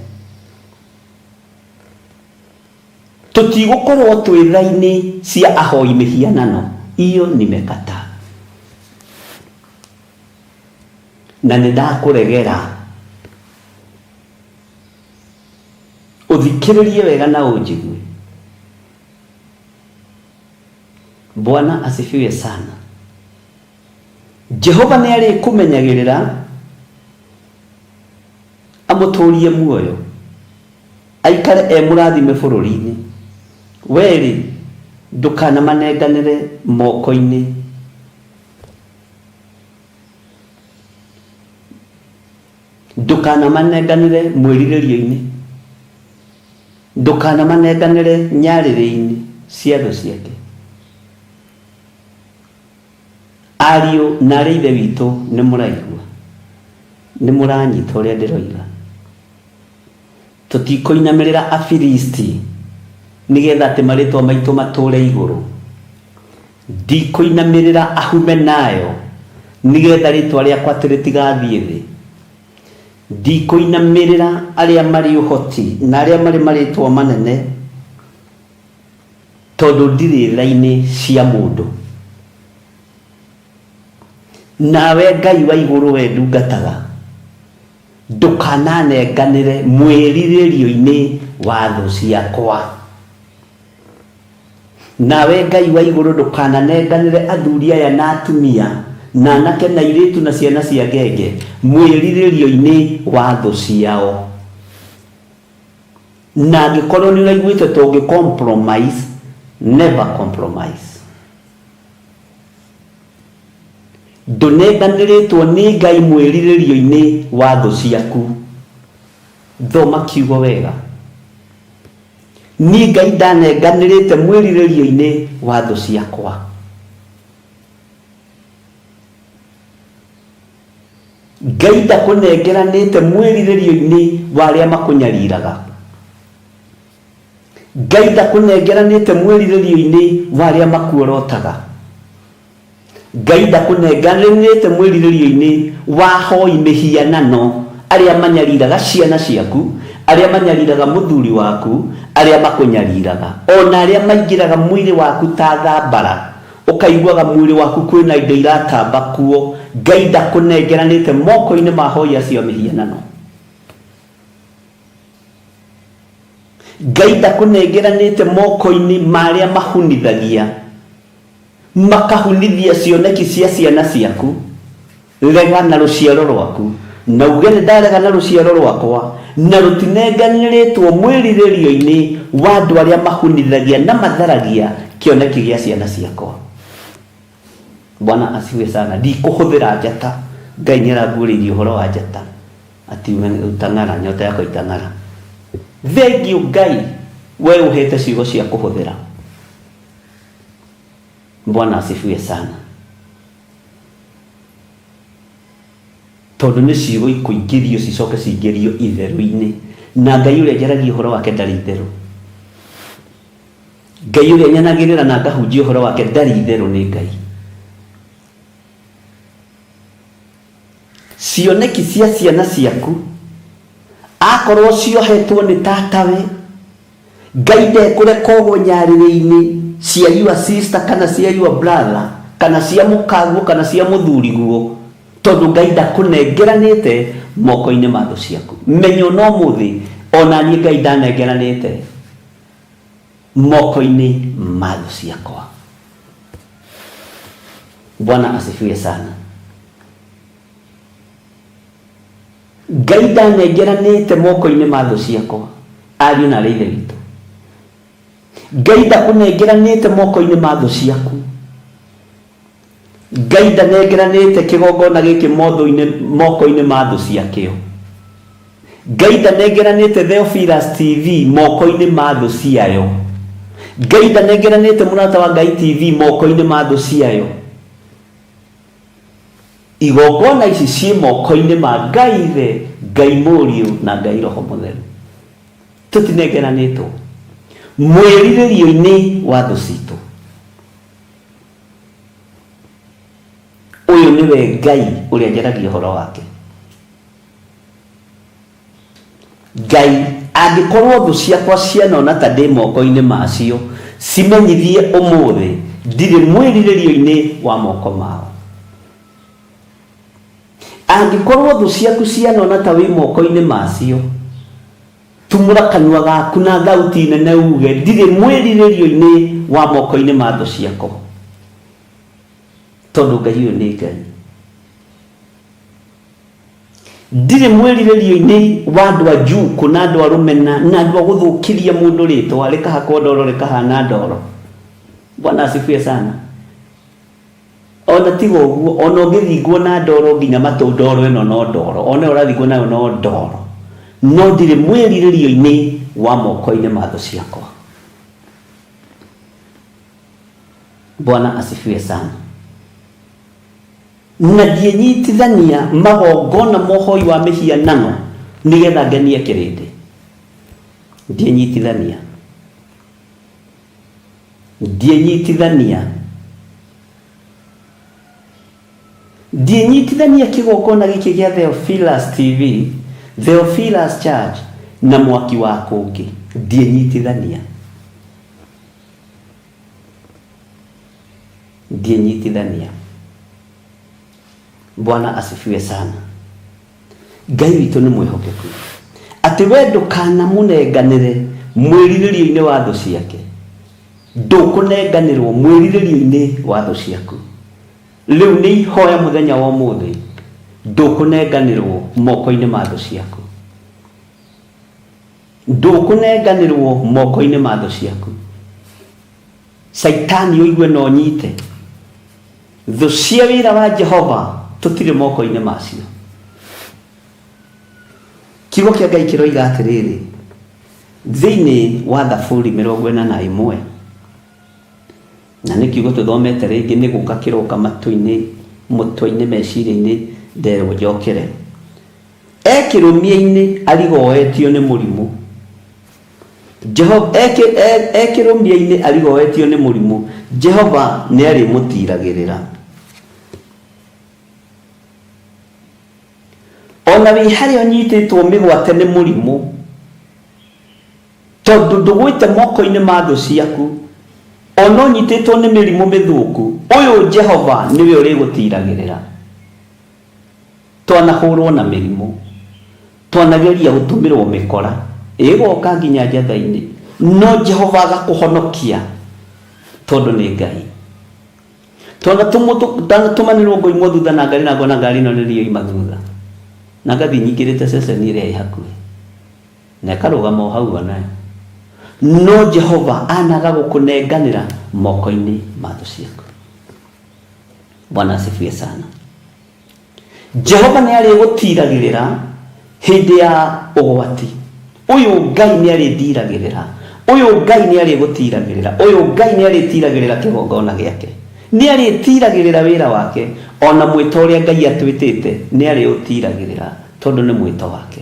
[SPEAKER 3] Tutigukorwo twi thaini cia ahoi mihianano. Iyo nimekataa. Na nindakuregera uthikiririe wega na unjigue. Bwana asifiwe sana. Jehova ni ari kumenyagirira amuturie muoyo, aikare emurathime bururi-ini. Weri ndukanamanenganire moko-ini. Ndukanamanenganire mwiriririo-ini. Ndukanamanenganire nyarire-ini cia thu ciake. Ariu na ithe witu ni muraigua, ni muranyita uria ndiroiga. Tutikuinamirira Afilisti nigetha ati maritwa maitu mature iguru. Ndikuinamirira Ahumenayo nigetha ritwa riakwa tiritigathie thi. Ndikuinamirira aria mari uhoti na aria mari maritwa manene, tondu ndiri thaini cia mundu. Nawe Ngai wa iguru we ndungataga, ndukananenganire mwiriririo-ini wa thu ciakwa. Nawe Ngai wa iguru ndukananenganire athuri aya na atumia na anake na iritu na ciana cia ngenge mwiriririo-ini wa thu ciao. Na angikorwo ni uraiguite tungi compromise, never compromise. Ndunenganiritwo ni Ngai mwiriririo-ini wa thu ciaku. Thoma kiugo wega. Ni Ngai ndanenganirite mwiriririo-ini wa thu ciakwa. Ngai ndakunengeranite mwiriririo-ini wa aria makunyariraga. Ngai ndakunengeranite mwiriririo-ini wa aria makuorotaga. Ngai ndakunengeranite mwiriririo-ini wa hoi mihianano aria manyariraga ciana ciaku, aria manyariraga muthuri waku, aria makunyariraga, ona aria maingiraga mwiri waku ta thambara, ukaiguaga mwiri waku kwina indo iratamba kuo. Ngai ndakunengeranite moko-ini ma hoi acio mihianano. Ngai ndakunengeranite moko-ini maria mahunithagia, makahunithia cioneki cia ciana ciaku. Rega na ruciaro rwaku, na ugene ndarega na ruciaro rwakwa, na rutinenganiritwo mwiririo-ini wa andu aria mahunithagia na matharagia kioneki gia ciana ciakwa. Bwana asifiwe sana. Ndikuhuthira njata. Ngai nĩarangũrĩirie ũhoro wa njata ati utang'ara, nyota yako itang'ara. Thengiũ Ngai, we uhete ciugo cia kuhuthira. Bwana asifiwe sana. Tondu nĩ ciugo ikuingĩrio cicoke cingĩrio itherũ-inĩ, na Ngai ũrĩa njaragia ũhoro wake ndarĩ itherũ. Ngai ũrĩa nyanagĩrĩra na ngahunjia ũhoro wake ndarĩ itherũ nĩ Ngai. Cioneki cia ciana ciaku akorwo ciohetwo nĩ tatawe, Ngai ndekũreka ũgwe nyarĩrĩ-inĩ cia your sister kana cia your brother kana cia mũkaguo kana cia mũthuriguo, tondu Ngai ndakunengeranĩte moko-inĩ ma thũ ciaku. Menyo no mũthĩ ona niĩ Ngai ndanengeranĩte moko-inĩ ma thũ ciakwa. Bwana asifiwe sana. Ngai ndanengeranĩte moko-inĩ ma thũ ciakwa, ariũ na aithe witũ. Ngai ndakunengeranĩte moko-inĩ ma thũ ciaku. Ngai ndanengeranĩte kĩgongona gĩkĩ moko-inĩ ma thũ ciakĩo. Ngai ndanengeranĩte Theophilus TV moko-inĩ ma thũ ciayo. Ngai ndanengeranĩte Mũrata wa Ngai TV moko-inĩ ma thũ ciayo. Igongona ici ciĩ moko-inĩ ma Ngai Ithe, Ngai Mũriũ na Ngai Roho Mũtheru. Tũtinengeranĩtwo mwĩrirĩrio-inĩ wa thũ citũ. Ũyũ nĩwe Ngai ũrĩa njaragia ũhoro wake. Ngai angĩkorwo thũ ciakwa cianona ta ndĩ moko-inĩ macio, cimenyithie ũmũthĩ ndirĩ mwĩrirĩrio-inĩ wa moko mao. Angĩkorwo thũ ciaku cianona ta wĩ moko-inĩ macio, tumũra kanua gaku na thauti nene uge ndirĩ mwĩrirĩrio-inĩ wa moko-inĩ ma thũ ciakwa, tondu Ngai ũyũ nĩ Ngai. Ndirĩ mwĩrirĩrio-inĩ wa andũ a njuku na andũ a rũmena na andũ a gũthũkĩria mũndũ rĩtwa rĩkahakwo ndoro rĩkahana ndoro. Bwana asifiwe sana. Ona tiga ũguo, ona ũngĩthingwo na ndoro nginya matũ ndoro ĩno no ndoro, ona ũrathingwo nayo no ndoro, no ndirĩ mwĩrirĩrio-inĩ wa moko-inĩ ma thũ ciakwa. Bwana asifiwe sana. Na ndienyitithania magongona mohoi wa mĩhianano nĩgetha ngenie kĩrĩndĩ. Ndienyitithania kĩgongona gĩkĩ gĩa Theophilus TV, Theophilus Church na mwaki wa kũngĩ. Ndienyitithania. Bwana asifiwe sana. Ngai witũ nĩ mwĩhokeku atĩ we ndũkanamũnenganĩre mwĩrirĩrio-inĩ wa thũ ciake. Ndũkũnenganĩrwo mwĩrirĩrio-inĩ wa thũ ciaku. Rĩu nĩ ihoya mũthenya wa ũmũthĩ, ndũkũnenganĩrwo moko-inĩ ma thũ ciaku. Ndũkũnenganĩrwo moko-inĩ ma thũ ciaku. Saitani ũigue no nyite. Thũ cia wĩra wa Jehova tũtirĩ moko-inĩ macio. Kiugo kĩa Ngai kĩroiga atĩrĩrĩ thĩinĩ wa Thaburi 41, na nĩ kiugo tũthomete rĩngĩ, nĩ gũka kĩroka matũ-inĩ, mũtwe-inĩ, meciria-inĩ, nderwo njokere. Ekĩrũmia-inĩ arigoetio nĩ mũrimũ. Ekĩrũmia-inĩ arigoetio nĩ mũrimũ, Jehova nĩ arĩmũtiragĩrĩra. Ona wĩ harĩa ũnyitĩtwo mĩgwate nĩ mũrimũ, tondu ndugwite moko-ini ma thu ciaku ona unyititwo ni mirimu mithuku uyu Jehova niwe urigutiragirira. Twanahurwo na mirimu, twanageria gutumirwo mikora igoka nginya njatha-ini, no Jehova agakuhonokia tondu ni Ngai. Twanatumanirwo ngoimwo thutha na ngari, na ngona ngari ino nirio ima thutha, na ngathi nyingirite ceceni iria i hakuhi na ikarugama o hau onayo, no Jehova anaga gukunenganira moko-ini ma thu ciaku. Bwana asifiwe sana. Jehova ni arigutiragirira hindi ya ugwati. Uyu Ngai ni aridiragirira, uyu Ngai ni arigutiragirira, uyu Ngai ni aritiragirira kigongona giake, ni aritiragirira wira wake, ona mwito uria Ngai atwitite ni ariutiragirira tondu ni mwito wake.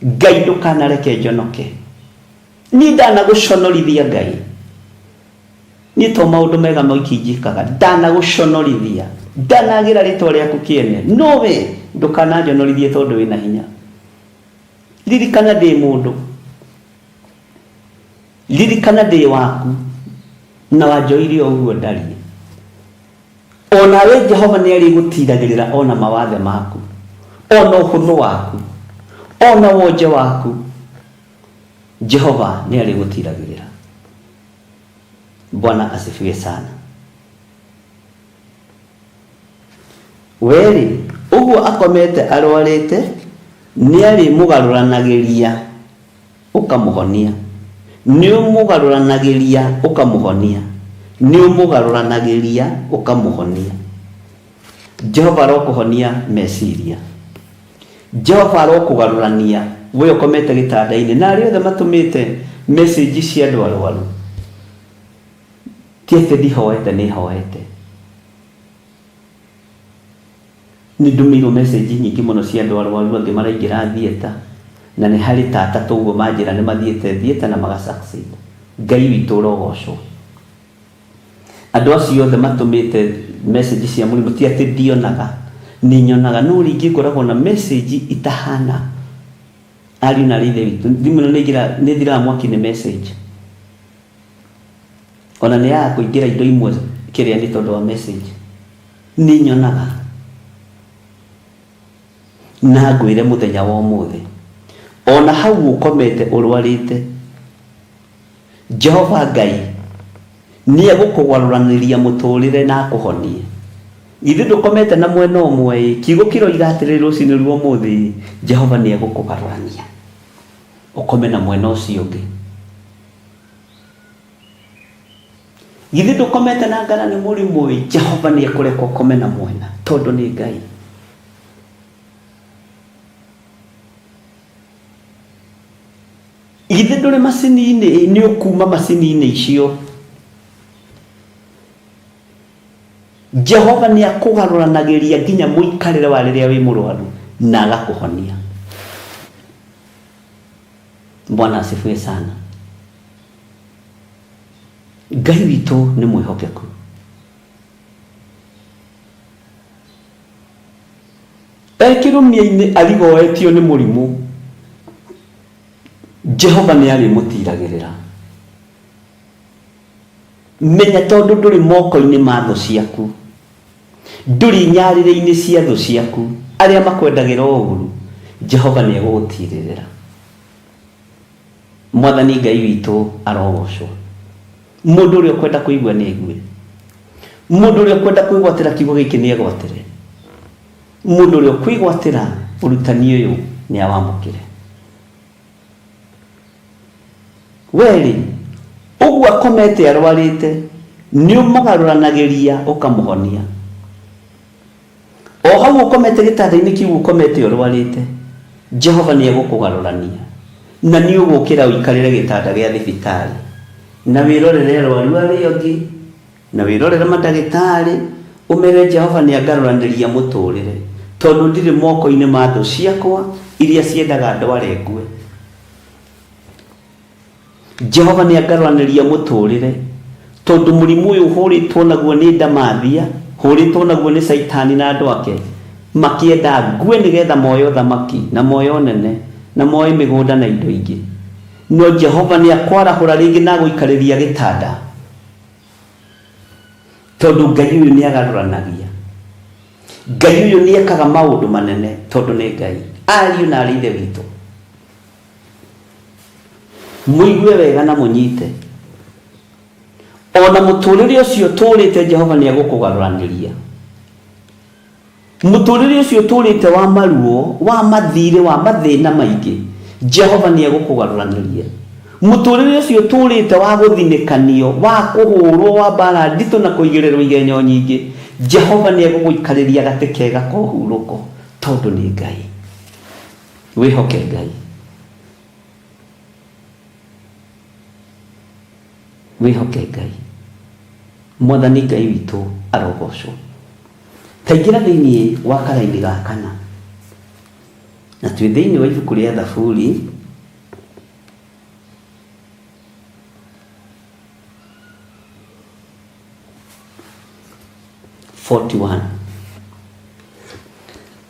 [SPEAKER 3] Ngai ndukanareke njonoke. Ni ndanaguconorithia Ngai, ni to maundu mega moikinjikaga, ndanaguconorithia, ndanagira ritwa riaku kiene, no we ndukananjonorithie tondu wina hinya. Ririkana ndi mundu, ririkana ndi waku, na wanjoire uguo ndari. Ona we Jehova ni arigutiragirira ona mawathe maku, ona uhuthu waku, ona wonje waku, Jehova ni arigutiragirira. Bwana asifiwe sana. Weri uguo akomete arwarite ni arimugaruranagiria ukamuhonia, ni umugaruranagiria ukamuhonia, ni umugaruranagiria ukamuhonia. Jehova arokuhonia meciria, Jehova arokugarurania we ukomete gitanda-ini, na aria othe matumite message cia andu arwaru. Tiete ndihoete, ni hoete. Ni ndumirwo message nyingi muno cia andu arwaru angi maraingira thieta, na ni hari tata tuguo manjira ni mathiete thieta na maga succeed. Ngai witu urogocwo. Andu acio othe matumite message cia murimu ti ati ndionaga, ni nyonaga, no ringi ngoragwo na message itahana. Ari na rithe witu ndimuno ni thira mwaki ni message, ona ni ya kuingira indo imwe kiria ni tondu wa message ni nyonaga. Na ngwire muthenya wa umuthi, ona hau ukomete urwarite, Jehova Ngai ni egukugwaruraniria muturire na akuhonie. Ithu ndukomete na mwena umwe, kiugo kiroiga atiri rucini rwa umuthi Jehova ni egukugarurania ukome na mwena ucio ungi. Ithu ndukomete na ngana ni murimu, Jehova ni ekureka ukome na mwena tondu ni Ngai. Ithu nduri macini-ini, ni ukuma macini-ini icio. Jehova ni akugaruranagiria nginya muikarire wa riria wi murwaru na agakuhonia. Bwana asifiwe sana. Ngai witu ni mwihokeku. Ekirumia-ini arigoetio ni murimu, Jehova ni arimutiragirira. Menya tondu nduri moko-ini ma thu ciaku, nduri nyarire-ini cia thu ciaku aria makwendagira uguru, Jehova ni egugutirira. Mwathani Ngai witu arogocwo. Mundu uria ukwenda kuigua ni igue, mundu uria ukwenda kuigwatira kiugo giki ni egwatire, mundu uria kuigwatira urutani uyu ni awamukire. Weri uguo akomete arwarite ni umugaruranagiria ukamuhonia. O hau ukomete gitanda-ini kiu ukomete urwarite, Jehova ni egukugarurania, na ni ugukira uikarire gitanda gia thibitari na wirorere arwaru aria angi, na wirorere madagitari, umere Jehova ni agaruraniria muturire tondu ndiri moko-ini ma thu ciakwa iria ciendaga ndware ngue. Jehova ni agaruraniria muturire tondu murimu uyu huritwo naguo ni ndamathia, huritwo naguo ni Saitani na andu ake makienda ngue nigetha moyo thamaki na moyo nene na moyo migunda na indo ingi. no Jehova ni akwarahura ringi na guikariria gitanda tondu Ngai uyu ni agaruranagia. Ngai uyu ni ekaga maundu manene tondu ni Ngai. Ariu na arithe witu, muigue wega na munyite, ona muturire ucio turite Jehova ni agukugaruraniria. Muturire ucio turite wa maruo, wa mathire, wa mathina maingi, Jehova ni agukugaruraniria. Muturire ucio turite wa guthinikanio, wa kuhurwo, wa bara nditu na kuigirerwo igenyo nyingi, Jehova ni aguguikariria gati kega ko huruko tondu ni Ngai. Wihoke Ngai, wihoke Ngai. Mwathani Ngai witu arogocwo. Taingira thiini wa karaini ga kana, na twi thiini wa ibuku ria Thaburi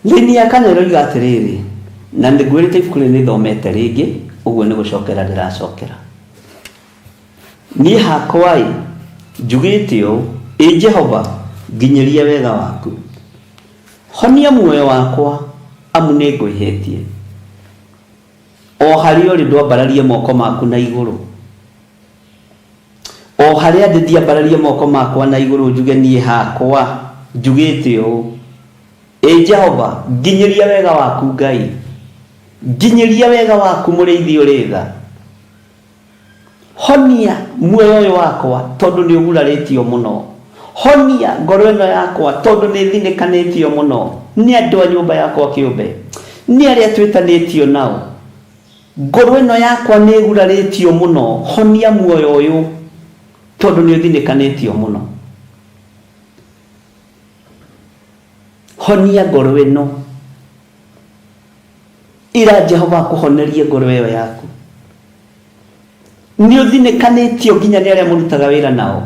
[SPEAKER 3] thiini ya kana iroiga atiriri, na ndigwirite ibuku ri nithomete ringi, uguo ni gucokera ndiracokera. Ni hakwa njugite u, Jehova nginyeria wega waku, honia muoyo wakwa amu ni ngwihitie. O hari uri ndwambararie moko maku na iguru, o haria ndiambararie moko makwa na iguru njuge ni hakwa njugite u, Jehova nginyeria wega waku Ngai, nginyeria wega waku muriithi uritha. Honia muoyo uyu wakwa tondu ni uguraritio muno, honia ngoro ino yakwa tondu ni thinikanitio muno ni andu a nyumba yakwa kiumbe, ni aria twitanitio nao. Ngoro ino yakwa ni iguraritio muno, honia muoyo uyu tondu ni thinikanitio muno. Honia ngoro ino, ira Jehova kuhonerie ngoro iyo yaku. Ni uthinikanitio nginya ni aria murutaga wira nao,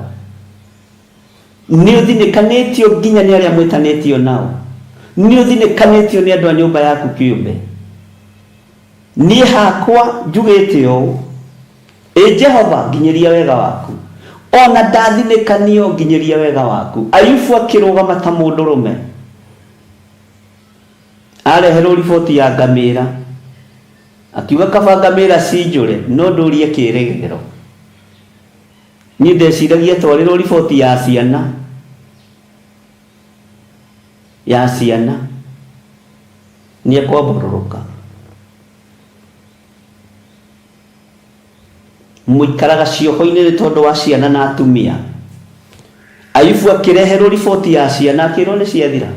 [SPEAKER 3] ni uthinikanitio nginya ni aria mwitanitio nao, ni uthinikanitio ni andu a nyumba yaku kiumbe. Ni hakwa njugite u, Jehova nginyeria wega waku, ona ndathinikanio nginyeria wega waku. Ayubu akirugama ta mundurume, areherwo riboti ya ngamira, akiuga kaba ngamira cinjure no ndurie kirigiro. Ni ndeciragia twarirwo riboti ya ciana ni akwambururuka. Muikaraga cioho-ini ni tondu wa ciana na atumia. Ayubu akireherwo riboti ya ciana akirwo ni ciathira,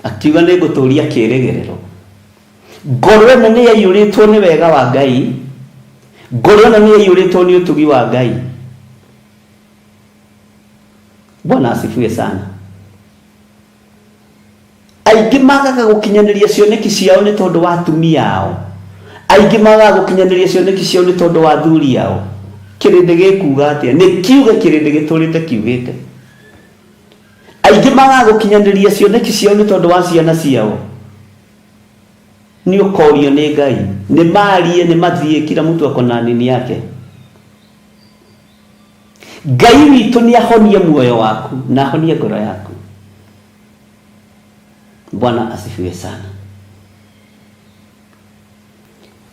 [SPEAKER 3] akiuga ni nguturia kirigiro. Ngoro ino ni yaiyuritwo ni wega wa Ngai, ngoro ino ni yaiyuritwo ni utugi wa Ngai. Bwana asifiwe sana. Aingi magaga gukinyaniria cioneki ciao ni tondu wa atumia ao, aingi magaga gukinyaniria cioneki ciao ni tondu wa athuri ao. Kirindi gikuga atia? Ni kiuge kirindi giturite kiugite. Aingi magaga gukinyaniria cioneki ciao ni tondu wa ciana ciao. Ni ukorio ni Ngai, ni marie ni mathie, kila mtu ako na nini yake. Ngai witu ni ahonie muoyo waku na ahonie ngoro yaku. Bwana asifiwe sana.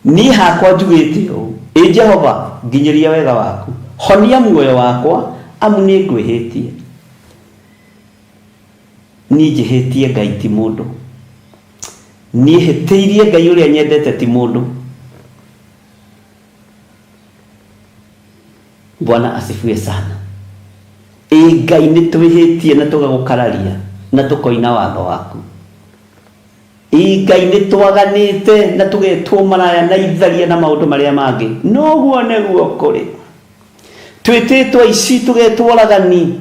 [SPEAKER 3] Ni hakwa njugite u, Jehova nginyeria wega waku, honia muoyo wakwa amu ni ngwihitie. Ni njihitie Ngai ti mundu, ni hetiirie Ngai uria nyendete ti mundu. Bwana asifiwe sana. Ngai ni twihitie na tugagukararia na tukoina watho waku. Ngai ni twaganite na tugetwo maraya na itharia na maundu maria mangi. Noguo neguo kuri. Twititwo aici tugetwo oragani,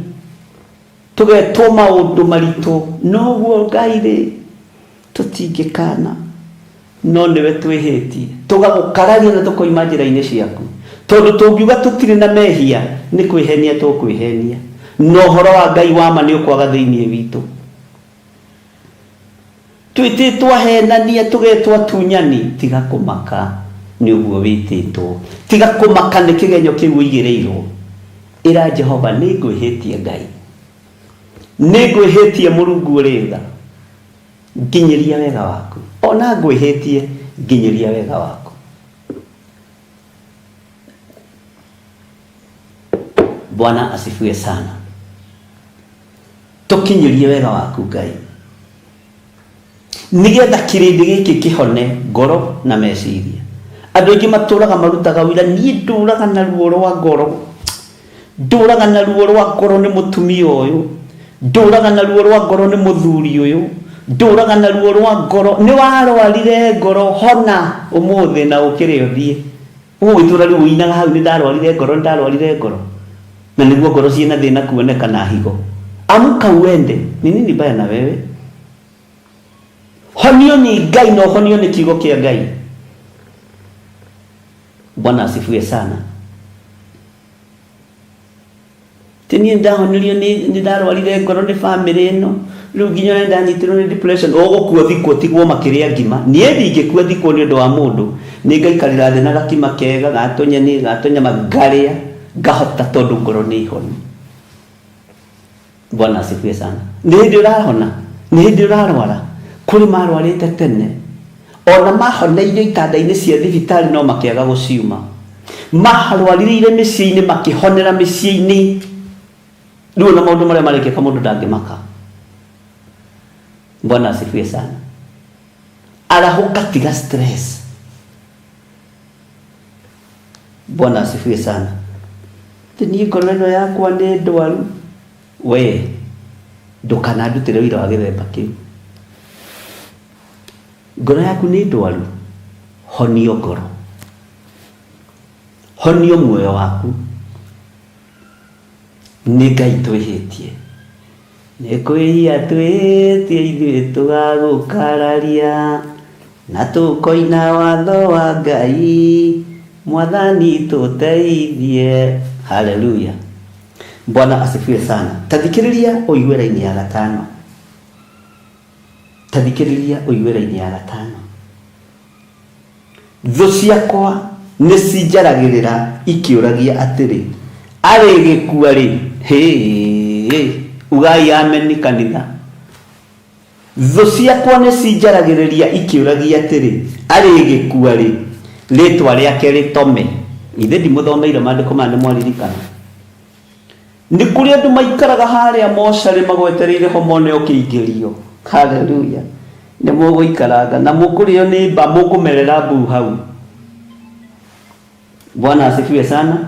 [SPEAKER 3] tugetwo maundu maritu. Noguo Ngai ri tutingikana, no niwe twihitie tugagukararia na tukoima njira-ini ciaku. Tondu tungiuga tutire na mehia ni kwihenia tukwihenia, no horo wa Ngai wa ma ni ukwaga thiini witu. Twititwo henania tugetwo tunyani, tiga kumaka. ni uguo wititwo tiga kumakane kigenyo kiu igireirwo ira Jehova ni ngwihitie Ngai ni ngwihitie Murungu uritha nginyiria wega waku ona ngwihitie nginyiria wega waku. Bwana asifiwe sana. Tukinyirie wega waku Ngai nigetha kirindi giki kihone ngoro na meciria. Andu aingi maturaga marutaga wira ni nduraga na ruo rwa ngoro nduraga na ruo rwa ngoro ni mutumia uyu nduraga na ruo rwa ngoro ni muthuri uyu nduraga na ruo rwa ngoro ni warwarire ngoro hona umuthi na ukire uthie uitura riu inaga hau ni ndarwarire ngoro na niguo ngoro ciina thina kuoneka na higo. Amuka uende ni nini baya na wewe? Honio ni Ngai no honio ni kiugo kia Ngai. Bwana asifiwe sana. Tini ndahonirio ni ndarwarire ngoro ni family ino riu nginya ndanyitirwo ni depression ogukua thikwo tigwo makiria ngima nie ndingikua thikwo ni undu wa mundu ni ngaikarira thina gakima kega gatonya magaria ngahota tondu ngoro ni ihoni. Bwana asifiwe sana. Ni hindi urahona ni hindi urarwara kuri marwarite tene ona mahoneire itanda-ini cia thibitari no makiaga guciuma maharwarire micii-ini makihonera micii-ini riu na maundu maria marikika mundu ndangimaka. Bwana asifiwe sana. Arahuka tiga stress. Bwana asifiwe sana. Tini ngoro ino yakwa ni ndwaru we ndukanandutire wira wa githemba kiu. Ngoro yaku ni ndwaru honio ngoro honio muoyo waku ni Ngai twihitie ni kwihia twihitie ithuĩ tugagukararia na tukoina watho wa Ngai Mwathani tuteithie. Haleluya. Bwana asifiwe sana. Tathikiriria uigue raini ya gatano. Tathikiriria uigue raini ya gatano. Thu ciakwa ni cinjaragirira ikiuragia atiri ari gikua ri ugai amen kanitha. Thu ciakwa ni cinjaragiriria ikiuragia atiri ari gikua ri ritwa riake ritome. Ithe ndimuthomeire maandiko mane mwaririkana. Ni kuri andu maikaraga haria mocarĩ magwetereire homone ukiingĩrio. Haleluya. Ni muguikaraga na mukurio ni mba mukumerera mbu hau. Bwana asifiwe sana.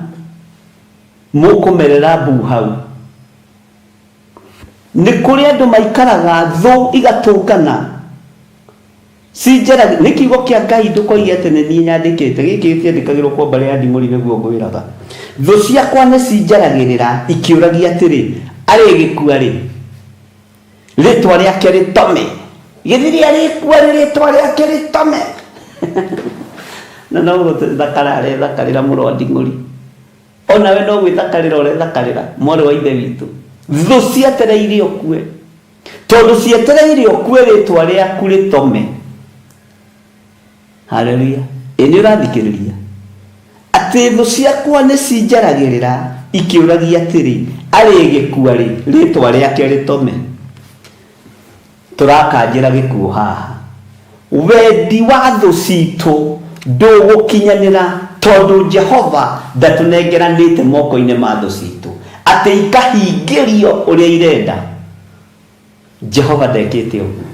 [SPEAKER 3] Mukumerera mbu hau. Ni kuri andu maikaraga thu igatũngana cinjara ni kiugo kia Ngai ndukoige atene ni nyandikite giki gitiandikagirwo kwa mbere ya ndimuri niguo ngwiraga. Thu ciakwa ni cinjaragirira ikiuragia atiri ari gikua ri ritwa riake ritome. Githiria rikua ritwa riake ritome. Na no guthakarare thakarira murodi nguri ona we no gwithakarira ore thakarira mwari wa ithe witu. Thu cietereire okue tondu cietereire okue ritwa riaku ritome. Haleluya. Ini urathikiriria ati thu ciakwa ni cinjaragirira ikiuragia atiri ari gikua ri ritwa riake ritome. Turakanjira gikuo haha wendi wa thu citu ndugukinyanira tondu Jehova ndatunengeranite moko-ini ma thu citu ati ikahingirio uria irenda. Jehova ndekite uguo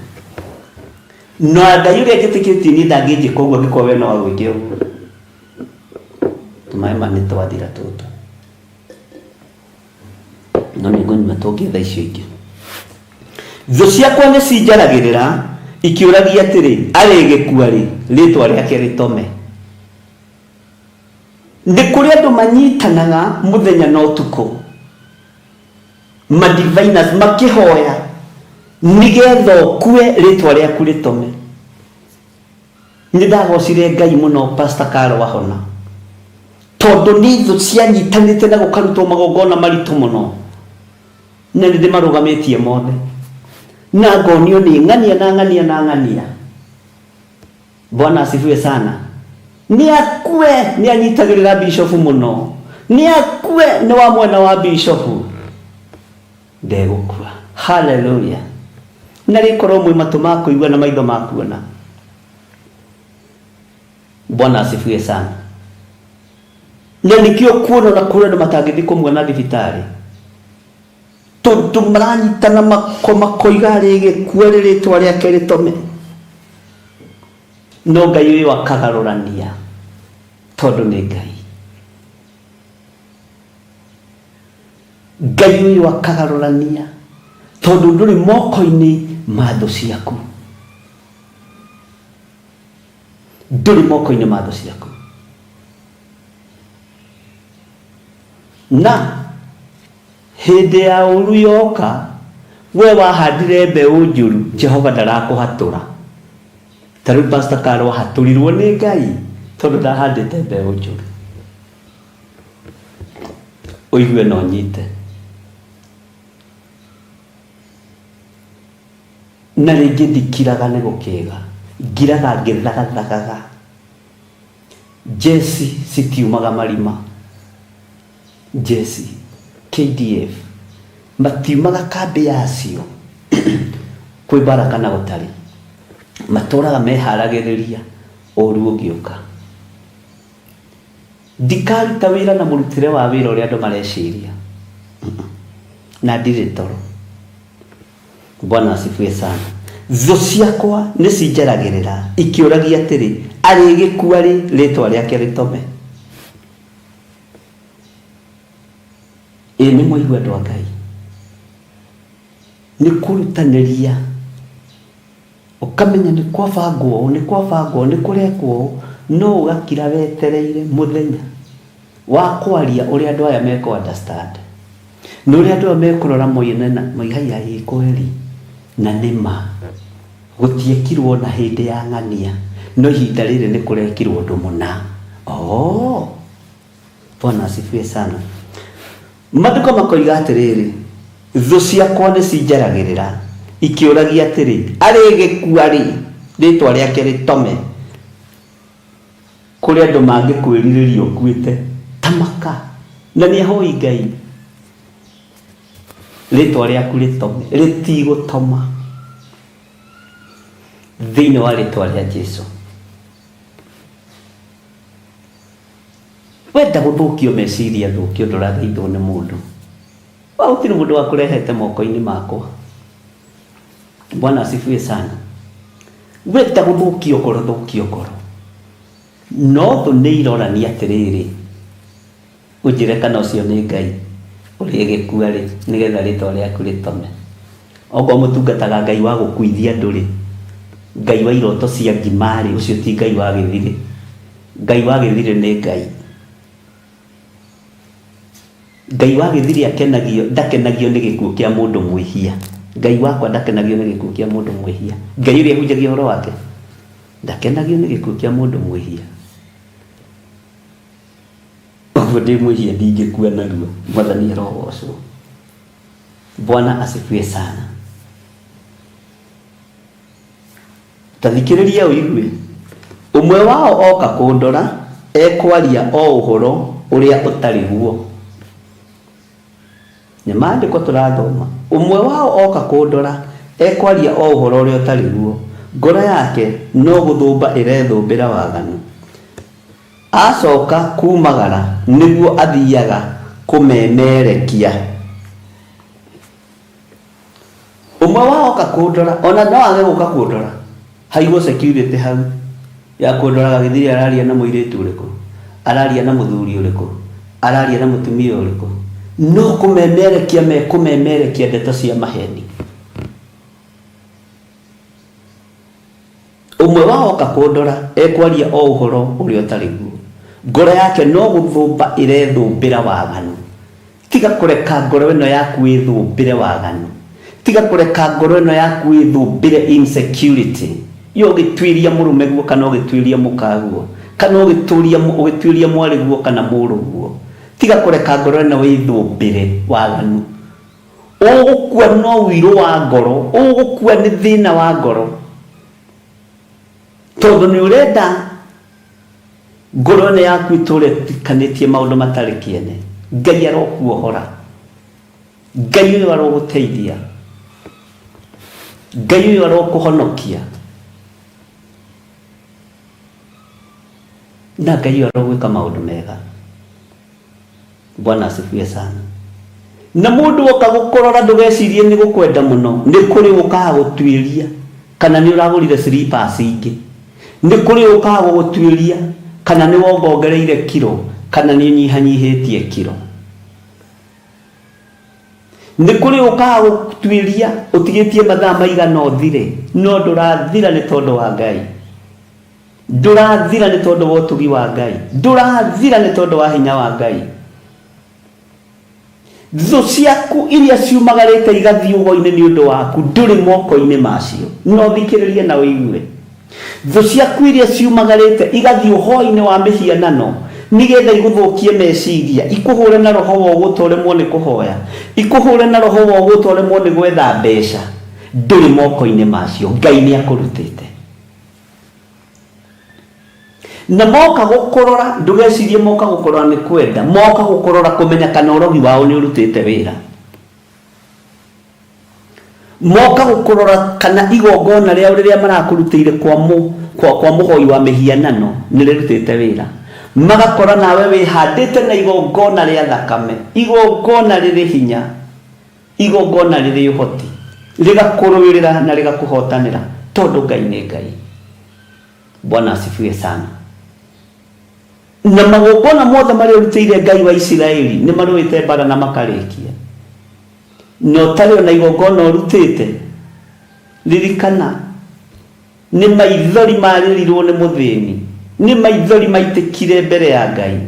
[SPEAKER 3] no Ngai uria njitikitie ni ndangĩnjĩka ũguo angĩkorwo we no agwĩke ũguo. Tũmaĩ ma nĩ twathira tũtũ no nĩngũnyua tũngĩ thaa icio ingĩ. Thu ciakwa nĩ cinjaragĩrĩra ikiuragia atĩrĩ arĩ gĩkua rĩ rĩtwa rĩake rĩtome. Nĩ kũrĩ andũ manyitanaga mũthenya na ũtukũ madiviners makĩhoya nigetha ukue ritwa riaku ritome. Ni ndagocire Ngai muno Pastor Karo wahona tondu ni thu cianyitanite na gukarutwo magongona maritu muno na ndi marugametie mothe na ngonio ni ng'ania na ng'ania na ng'ania. Bwana asifiwe sana. ni akue ni anyitagirira bishop muno ni akue ni wa mwana wa bishop ndegukua. Hallelujah. Nari korwo mwi matu makuigua na maitho makuona. Bwana asifiwe sana. Nikio kuona na kuona matangithi kumwona thibitari tondu maranyitana makoma rigi kuo ritwa riake ritome. No Ngai uyu akagarurania tondu ni Ngai. Ngai uyu akagarurania tondu nduri moko-ini ma thu ciaku. Nduri moko-ini ma thu ciaku. Na hindi ya uru yoka we wahandire mbeu njuru Jehova ndarakuhatura. Taru Pastor Karo haturirwo ni Ngai tondu ndahandite mbeu njuru. Uigue no nyite. Na ringi ndikiraga ni gukiga ngiraga ngithagathagaga. Jesse sitiumaga marima. Jesse KDF matiumaga kambi yacio kwi baraka na gutari maturaga meharagiriria oru ugioka. Ndikaruta wira na murutire wa wira uria andu mareciria na ndire toro. Bwana asifiwe sana. Thu ciakwa ni cinjaragirira ikiuragia atiri arigikua ri ritwa riake ritome. Ni mwigue andu a Ngai ni kurutaniria ukamenya ni kwabangwo ni kurekwo no ugakira wetereire muthenya wa kwaria uria andu aya meko understand no uria andu aya mekurora moyene na moihaya yikweri na nima gutiekirwo na hindi ya ng'ania no ihinda riri ni kurekirwo undu muna. Bwana asifiwe sana. Maduko makoiga atiriri thu ciakwa ni cinjaragirira ikiuragia atiri arigikua ri ritwa riake ritome. Kuri andu mangikwiririria ukuite tamaka na ni hoi Ngai ritwa riaku ritome ritigutoma thiini wa ritwa ria Jesu. Wenda guthukio meciria thukio ndurathaithwo ni mundu wa utiri mundu wa kurehete moko-ini makwa. Bwana asifiwe sana. Wenda guthukio koro thukio koro no thu ni irorania atiriri unjire kana ucio ni Ngai urigikua ri nigetha ritwa riaku ritome. Ogo mutungataga Ngai wa gukuithia nduri Ngai wa iroto cia ngimari ucio ti Ngai wa githiri. Ngai wa githiri ni Ngai. Ngai wa githiri akenagio ndakenagio ni gikuo kia mundu mwihia. Ngai wakwa ndakenagio ni gikuo kia mundu mwihia. Ngai uria hunjagia horo wake ndakenagio ni gikuo kia mundu mwihia. Oguo ndi mwihia ndingikua naruo mwathani arogocwo. Bwana asifiwe sana. Tathikiriria uigue umwe wao oka kundora ekwaria o uhoro uria utari guo. Ni maandiko turathoma umwe wao oka kundora ekwaria o uhoro uria utari guo. Ngoro yake no guthumba irethumbira waganu. Acoka kumagara niguo athiaga kumemerekia. Umwe wao oka kundora ona no age guka kundora haigwo security hau ya kundoraga githiri araria na muiritu uriku araria na muthuri uriku araria na mutumia uriku no kumemerekia ndeto cia maheni. Umwe wao oka kundora ekwaria o uhoro uria utari guo. Ngoro yake no guthumba irethumbira waganu. Tiga kureka ngoro ino yaku ithumbire waganu. Tiga kureka ngoro ino yaku ithumbire insecurity. Yo gitwiria murume guo kana gitwiria mukaguo kana gitwiria mwari guo kana muru guo. Tiga kureka ngoro ino ithumbire waganu. Ugukua no wiru wa ngoro, ugukua ni thina wa ngoro. Tondu ni urenda ngorone yaku itũre tikanitie maũndũ matarĩ kĩene, Ngai arokuohora, Ngai ũyũ arogũteithia, Ngai ũyũ arokũhonokia, na Ngai ũyũ arogwĩka maũndũ mega. Bwana asifiwe sana. Na mũndũ oka gũkũrora ndũgecirie nĩ gũkwenda mũno, nĩ kũrĩ ũkaga gũtuĩria kana nĩ ũragũrire slippers ingĩ, nĩ kũrĩ ũkaga gũtuĩria kana nĩ wongongereire kiro kana nĩ ũnyihanyihĩtie kiro, nĩ kũrĩ ũkaga gũtuĩria ũtigĩtie mathaa maigana ũthire, no ndũrathira nĩ tondũ wa Ngai, ndũrathira nĩ tondũ wa ũtugi wa Ngai, ndũrathira nĩ tondũ wa hinya wa Ngai. Thũ ciaku iria ciumagarĩte igathiĩ ũgo-inĩ nĩ ũndũ waku ndũrĩ moko-inĩ macio, no thikĩrĩrie na ũigue. Thũ ciaku iria ciumagarĩte igathiĩ ũhoro-inĩ wa mĩhianano nĩgetha igũthũkie meciria, ikũhũre na roho wa ũgũtwaremwo nĩ kũhoya, ikũhũre na roho wa ũgũtwaremwo nĩ gwetha mbeca, ndũrĩ moko-inĩ macio, Ngai nĩ akũrutĩte. Na moka gũkũrora ndũgecirie moka gũkũrora nĩ kwenda, moka gũkũrora kũmenya kana ũrogi wao nĩ ũrutĩte wĩra, moka gũkũrora kana igongona rĩao rĩrĩa marakũrutĩire kwa mũhoi wa mĩhianano nĩ rĩrutĩte wĩra, magakora nawe wĩhandĩte na igongona rĩa thakame, igongona rĩrĩ hinya, igongona rĩrĩ ũhoti, rĩgakũrũĩrĩra na rĩgakũhotanĩra tondũ Ngai nĩ Ngai. Bwana asifiwe sana. Na magongona mothe marĩa ũrutĩire Ngai wa Isiraeli nĩ marũĩte mbara na makarĩkia, no tarĩ ona igongona ũrutĩte, ririkana nĩ maithori marĩrirwo nĩ mũthĩni, nĩ maithori maitĩkire mbere ya Ngai,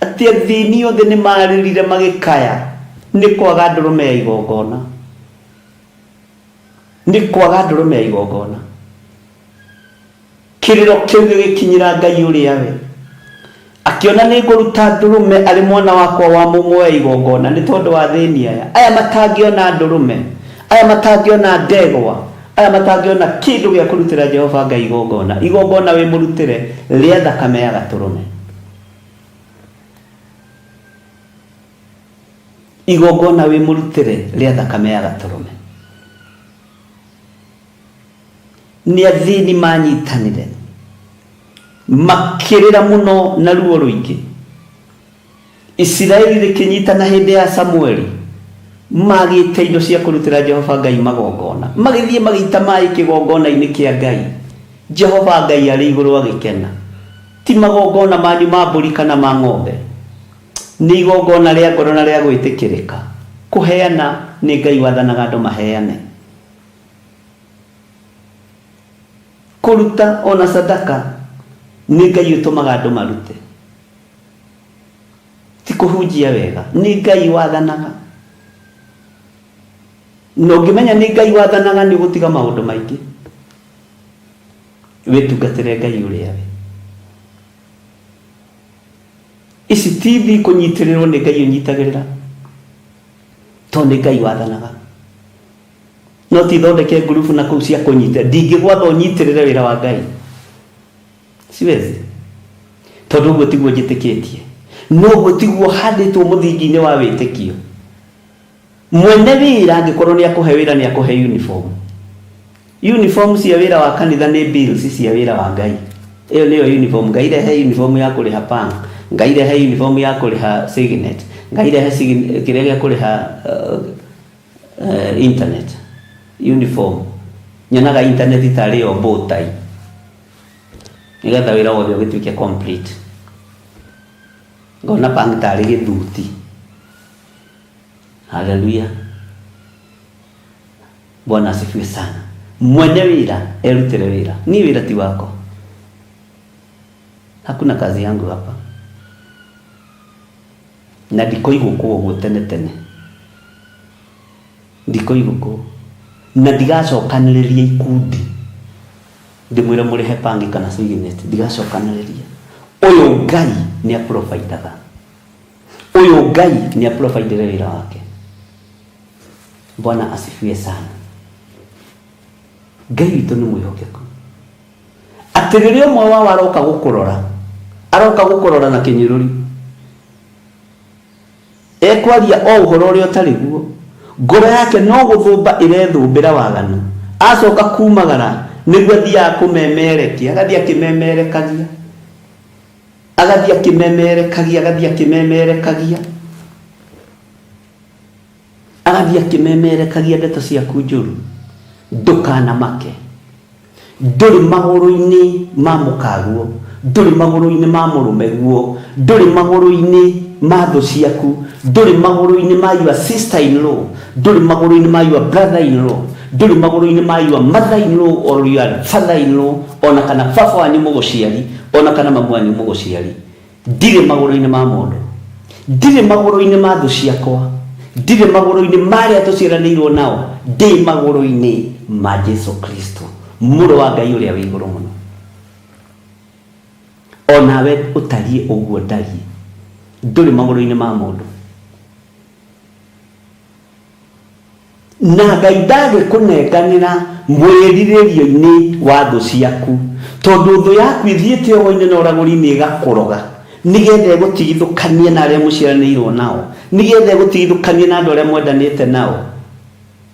[SPEAKER 3] atĩ athĩni othe nĩ marĩrire magĩkaya nĩ kwaga ndũrũme ya igongona, nĩ kwaga ndũrũme ya igongona. Kĩrĩro kĩu gĩgĩkinyĩra Ngai ũrĩa we akĩona nĩ ngũruta ndũrũme arĩ mwana wakwa wa mũmwe igongona nĩ tondũ wa thĩni aya matangĩona ndũrũme, aya matangĩona ndegwa, aya matangĩona kĩndũ gĩa kũrutĩra Jehova Ngai igongona, igongona wĩ mũrutĩre rĩa thakame ya gatũrũme, igongona wĩ mũrutĩre rĩa thakame ya gatũrũme. Nĩ athĩni manyitanire makĩrĩra mũno na ruo rũingĩ, Isiraeli rĩkĩnyitana hĩndĩ ya Samueli, magĩte indo cia kũrutĩra Jehova Ngai magongona, magĩthiĩ magĩita maĩ kĩgongona-inĩ kĩa Ngai, Jehova Ngai arĩ igũrũ agĩkena. Ti magongona manyu ma mbũri kana ma ng'ombe, nĩ igongona rĩa ngoro na rĩa gwĩtĩkĩrĩka. Kũheana nĩ Ngai wathanaga andũ maheane, kũruta ona sadaka nĩ Ngai ũtũmaga andũ marute, ti kũhunjia wega, nĩ Ngai wathanaga. No ũngĩmenya nĩ Ngai wathanaga nĩ ũgũtiga maũndũ maingĩ, wĩtungatĩre Ngai ũrĩa we. Ici TV kũnyitĩrĩrwo nĩ Ngai ũnyitagĩrĩra, to nĩ Ngai wathanaga. No ti thondeke ngurubu na kũu cia kũnyita, ndingĩgwatha ũnyitĩrĩre wĩra wa Ngai, siwezi, tondũ ũguo tiguo njĩtĩkĩtie, no ũguo tiguo handĩtwo mũthingi-inĩ wa wĩtĩkio. Mwene wĩra angĩkorwo nĩ akũhe wĩra nĩ akũhe uniform. Uniform cia wĩra wa kanitha nĩ bills cia wĩra wa Ngai. Ĩyo nĩyo uniform. Ngai rehe uniform ya kũrĩha PAN, Ngai rehe uniform ya kũrĩha Signet, Ngai rehe kĩrĩa gĩa kũrĩha internet. Uniform. Nyonaga internet itarĩ yo bow tie, nĩgetha wĩra wothe ũgĩtuĩke complete. Ngona PAN tarĩ gĩthuti. Haleluya. Bwana asifiwe sana. Mwene wĩra erutĩre wĩra, ni wĩra ti wako. Hakuna kazi yangu hapa, na ndikoigũkwo ũguo tene tene, ndikoigũkwo na ndigacokanĩrĩria ikundi ndĩmwĩre mũrĩhe PAN kana Signet, ndigacokanĩrĩria. Ũyũ Ngai nĩ aprovidaga, ũyũ Ngai nĩ aprovidere wĩra wake. Bwana asifiwe sana. Ngai witũ nĩ mwĩhokeku, atĩ rĩrĩa ũmwe wao aroka gũkũrora aroka gukorora na kinyururi ekwaria o uhoro uri utari guo ngoro yake no guthumba irethumbira waganu acoka kumagara niguo thia kumemerekia agathia kimemerekagia ndeto ciaku njuru ndukana make nduri maguru-ini ma mukaguo nduri maguru-ini ma murume guo nduri maguru-ini ma thu ciaku nduri maguru-ini ma your sister in law nduri maguru-ini ma your brother in law nduri maguru-ini ma your mother in law or your father in law ona kana baba wanyu muguciari ona kana mamu wanyu muguciari ndire maguru-ini ma mundu ndire maguru-ini ma thu ciakwa ndire maguru-ini maria tuciaranirwo nao ndi maguru-ini ma Jesu Kristo muro wa Ngai uria wi iguru muno onawe utarie uguo ndarie nduri maguru-ini ma mundu na Ngai ndagikunenganira mwiriririo-ini wa thu ciaku tondu thu yaku ithiite ogo-ini na uraguri-ini igakuroga nigetha igutigithukanie na aria muciaranirwo nao nigetha igutigithukanie na andu aria mwendanite nao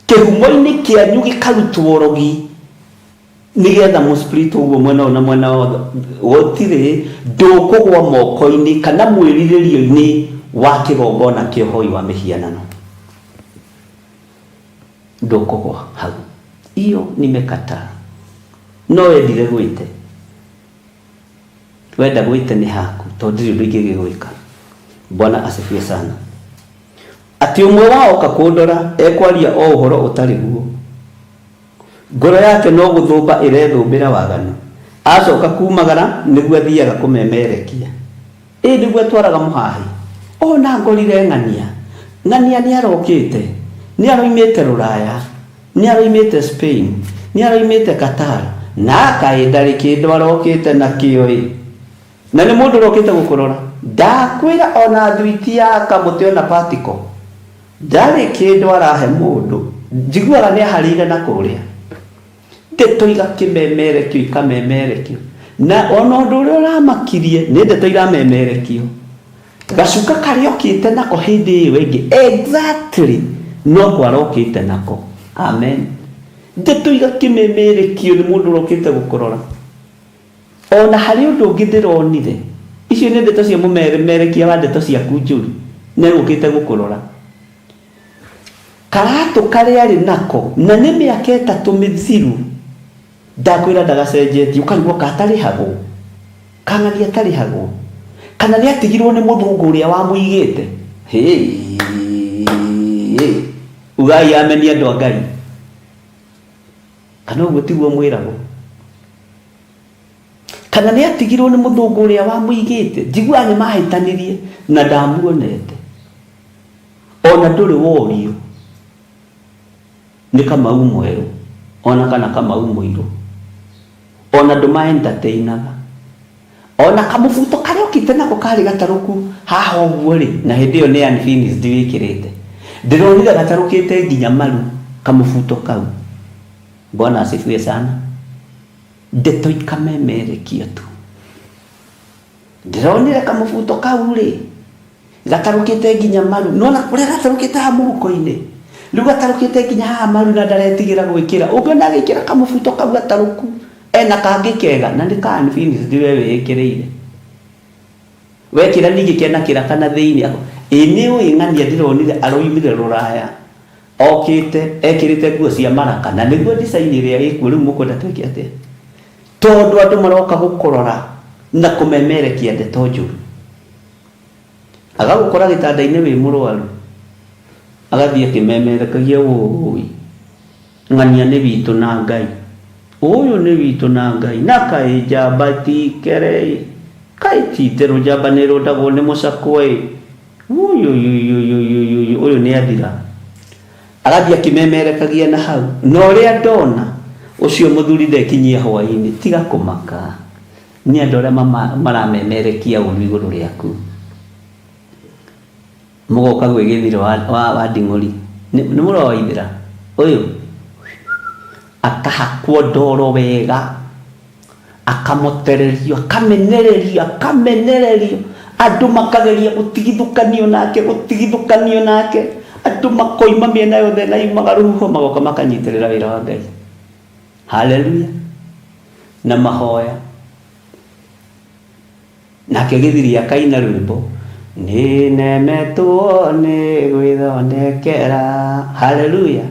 [SPEAKER 3] kihumo-ini kianyu gikarutwo urogi nigetha muspirito uguo mwena na mwena wothe gutire ndukugwa moko-ini kana mwiriririo-ini wa kigongona kia uhoi wa mihianano ndukugwa hau iyo nimekataa no wendire gwite wenda gwite ni haku tondu ndiri undu ingi gigwika Bwana asifiwe sana ati umwe wao kakundora ekwaria o uhoro utari guo ngoro yake no guthumba irethumbira waganu acoka kumagara niguo athiaga kumemerekia niguo twaraga muhahi ona ngorire ng'ania ni arokite ni aroimite Ruraya ni aroimite Spain ni aroimite Qatar na kaindari kindu arokite na kio na ni mundu rokite gukurora ndakwira ona thuiti ya kamuti ona particle ndari kindu arahe mundu njiguaga ni aharire na kuria ndeto igakimemerekio ikamemerekio na ona undu uria uramakirie ni ndeto iramemerekio gacuka karia okite nako hindi iyo ingi exactly no kwarokite nako amen ndeto igakimemerekio ni mundu urokite gukurora ona hari undu ungi ndironire icio ni ndeto cia mumeremerekia wa ndeto ciaku njuru ni urokite gukurora karatu karia ari nako na ni miaka 3 mithiru ndakwira ndagacenjetie ukarigwo katarihagwo kang'ania tarihagwo kana ni atigirwo ni muthungu uria wamuigite ugai ameni andu a Ngai kana uguo tiguo mwiragwo kana ni atigirwo ni muthungu uria wamuigite njigua ni mahitanirie na ndamuonete ona nduri worio ni Kamau mweru ona kana Kamau muiru ona nduma entertainaga ona kamubuto karia okite nako kari gataruku haha uguo ri na hindi iyo ni unfinished wikirite ndironire gatarukite nginya maru kamubuto kau Bwana asifiwe sana ndeto ikamemerekio tu ndironire kamubuto kau ri gatarukite nginya maru nona kuria gatarukite ha muhuko-ini riu gatarukite nginya haha maru na ndaretigira gwikira ungiona agikira kamubuto kau gataruku ena kangi kega na ni ka unfinished we wikirire wekira ningi kena kira kana thiini ako ini uing'ania ndironire aroimire Ruraya okite ekirite nguo cia maraka na niguo design iria ikuo riu mukwenda twike atia tondu andu maroka gukurora na kumemerekia ndeto njuru agagukora gitanda-ini wi murwaru agathie kimemerekagia woi ng'ania ni witu na Ngai uyu ni witu na Ngai na kai jamba tikere kai titero jamba ni rodagwo ni mucakwe uyu ni athira agathie kimemerekagia na hau no ria ndona ucio muthuri ndekinyia hwa-ini tiga kumaka ni andu aria maramemerekia uru iguru riaku mugoka gwigithira wa nding'uri ni muroithira uyu akahakwo ndoro wega akamotererio, akamenererio, andu makageria gutigithukanio nake, andu makoima miena yothe na imaga ruho magoka makanyitirira wira wa Ngai. Haleluya. Na mahoya nake githiri akaina rwimbo ni nemetwo ni gwithondekera. Haleluya.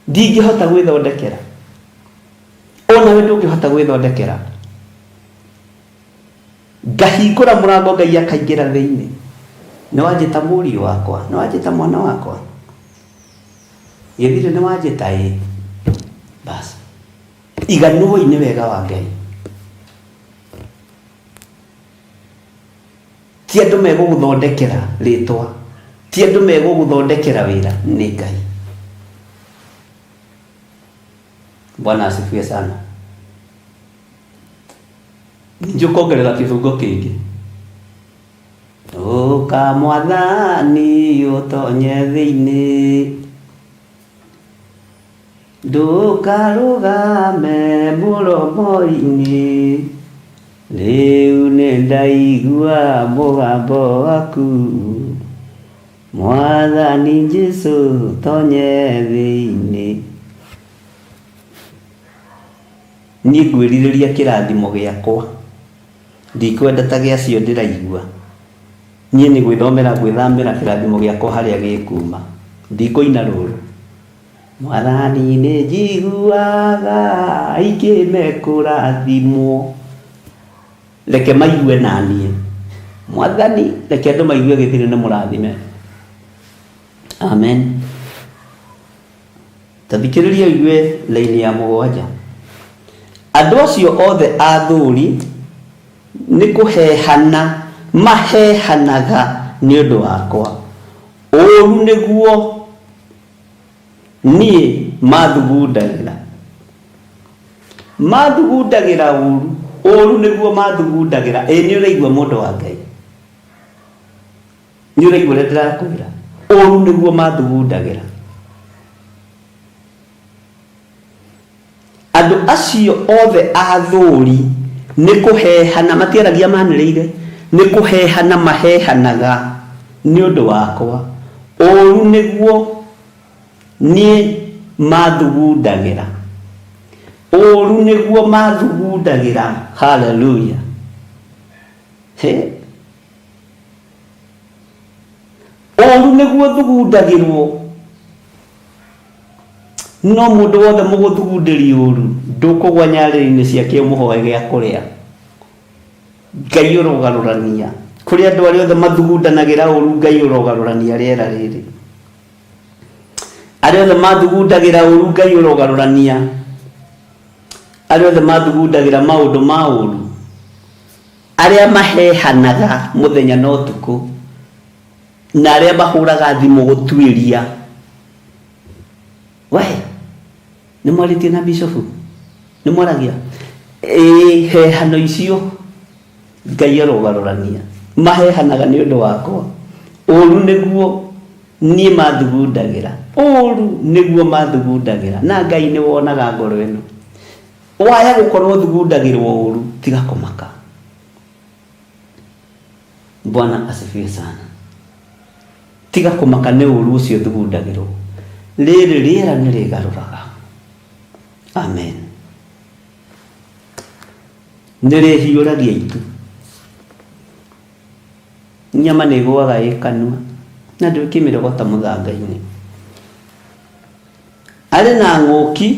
[SPEAKER 3] Ndingihota gwithondekera, ona we ndungihota gwithondekera. Ngahingũra mũrango, Ngai akaingĩra thĩinĩ. Nĩ wanjĩta mũriũ wakwa, nĩ wanjĩta mwana wakwa, gĩthire nĩ wanjĩta ĩ. Basi iganũi nĩ wega wa Ngai. Ti andũ megũgũthondekera rĩtwa, ti andũ megũgũthondekera wĩra, nĩ Ngai. Bwana asifiwe sana. Nĩnjũkongerera kĩbungo kĩngĩ. Ũka Mwathani ũtonye thĩinĩ, ndũkarũgame mũromo-inĩ, rĩu nĩ ndaigua mũgambo waku, Mwathani Jesũ tonye thĩinĩ. Niĩ ngwĩrirĩria kĩrathimo gĩakwa, ndikwenda ta gĩa cio ndĩraigua. Niĩ nĩ gwĩthomera gwĩthamĩra kĩrathimo gĩakwa harĩa gĩkuma, ndikũina rũrũ. Mwathani nĩ njiguaga ikĩmekũrathimwo. Reke maigue naniĩ. Mwathani reke andũ maigue gĩthiri nĩ mũrathime. Amen. Tathikĩrĩria igue laini ya 7. Andũ acio othe athuri nĩ kũhehana mahehanaga nĩ ũndũ wakwa. Ũũru nĩguo niĩ mathugundagĩra ũũru. Ũũru nĩguo mathugundagĩra. Nĩ ũraigua mũndũ wa Ngai? Nĩ ũraigua ũrĩa ndĩrakwĩra? Ũũru nĩguo mathugundagĩra. Andũ acio othe athuri nĩ kũhehana, matiaragia manĩrĩire, nĩ kũhehana mahehanaga nĩ ũndũ wakwa. Ũũru nĩguo niĩ mathugundagĩra. Ũũru nĩguo mathugundagĩra. Haleluya. Ũũru nĩguo thugundagĩrwo. No mũndũ wothe mũgũthugundĩri ũũru ndũkũgwa nyarĩrĩ-inĩ ciake mũhoe gĩa kũrĩa. Ngai ũrogarũrania. Kũrĩ andũ arĩa othe mathugundanagĩra ũũru, Ngai ũrogarũrania rĩera rĩrĩ. Arĩa othe mathugundagĩra ũũru, Ngai ũrogarũrania. Arĩa othe mathugundagĩra maũndũ ma ũũru, arĩa mahehanaga mũthenya na ũtukũ, na arĩa mahũraga thimũ gũtuĩria. We nĩ mwarĩtie na bishofu? Nĩ mwaragia? Hehano icio Ngai arogarũrania. Mahehanaga nĩ ũndũ wakwa. Ũũru nĩguo niĩ mathugundagĩra. Ũũru nĩguo mathugundagĩra. Na Ngai nĩ wonaga ngoro ĩno. Waya gũkorwo thugundagĩrwo ũũru, tiga kũmaka. Bwana asifiwe sana. Tiga kũmaka nĩ ũũru ũcio thugundagĩrwo. Rĩrĩ rĩera nĩ rĩgarũraga. Amen. Nĩ rĩhiũragia itu. Nyama nĩ ĩgũaga ĩkanua, na ndĩkĩmĩrogota mũthanga-inĩ. Arĩ na ng'ũki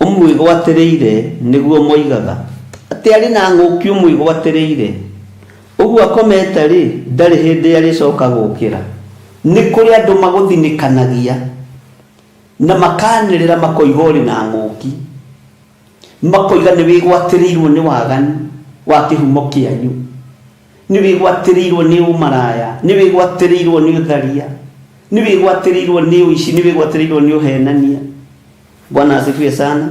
[SPEAKER 3] ũmwĩgwatĩrĩire nĩguo moigaga. Atĩ arĩ na ng'ũki ũmwĩgwatĩrĩire, ũguo akomete rĩ, ndarĩ hĩndĩ arĩcoka gũkĩra. Nĩ kũrĩ andũ magũthinĩkanagia na makanĩrĩra makoiga ũrĩ na ng'ũki, makoiga nĩ wĩgwatĩrĩirwo nĩ waganu wa kĩhumo kĩanyu, nĩ wĩgwatĩrĩirwo nĩ ũmaraya, nĩ wĩgwatĩrĩirwo nĩ ũtharia, nĩ wĩgwatĩrĩirwo nĩ ũici, nĩ wĩgwatĩrĩirwo nĩ ũhenania. Bwana asifiwe sana.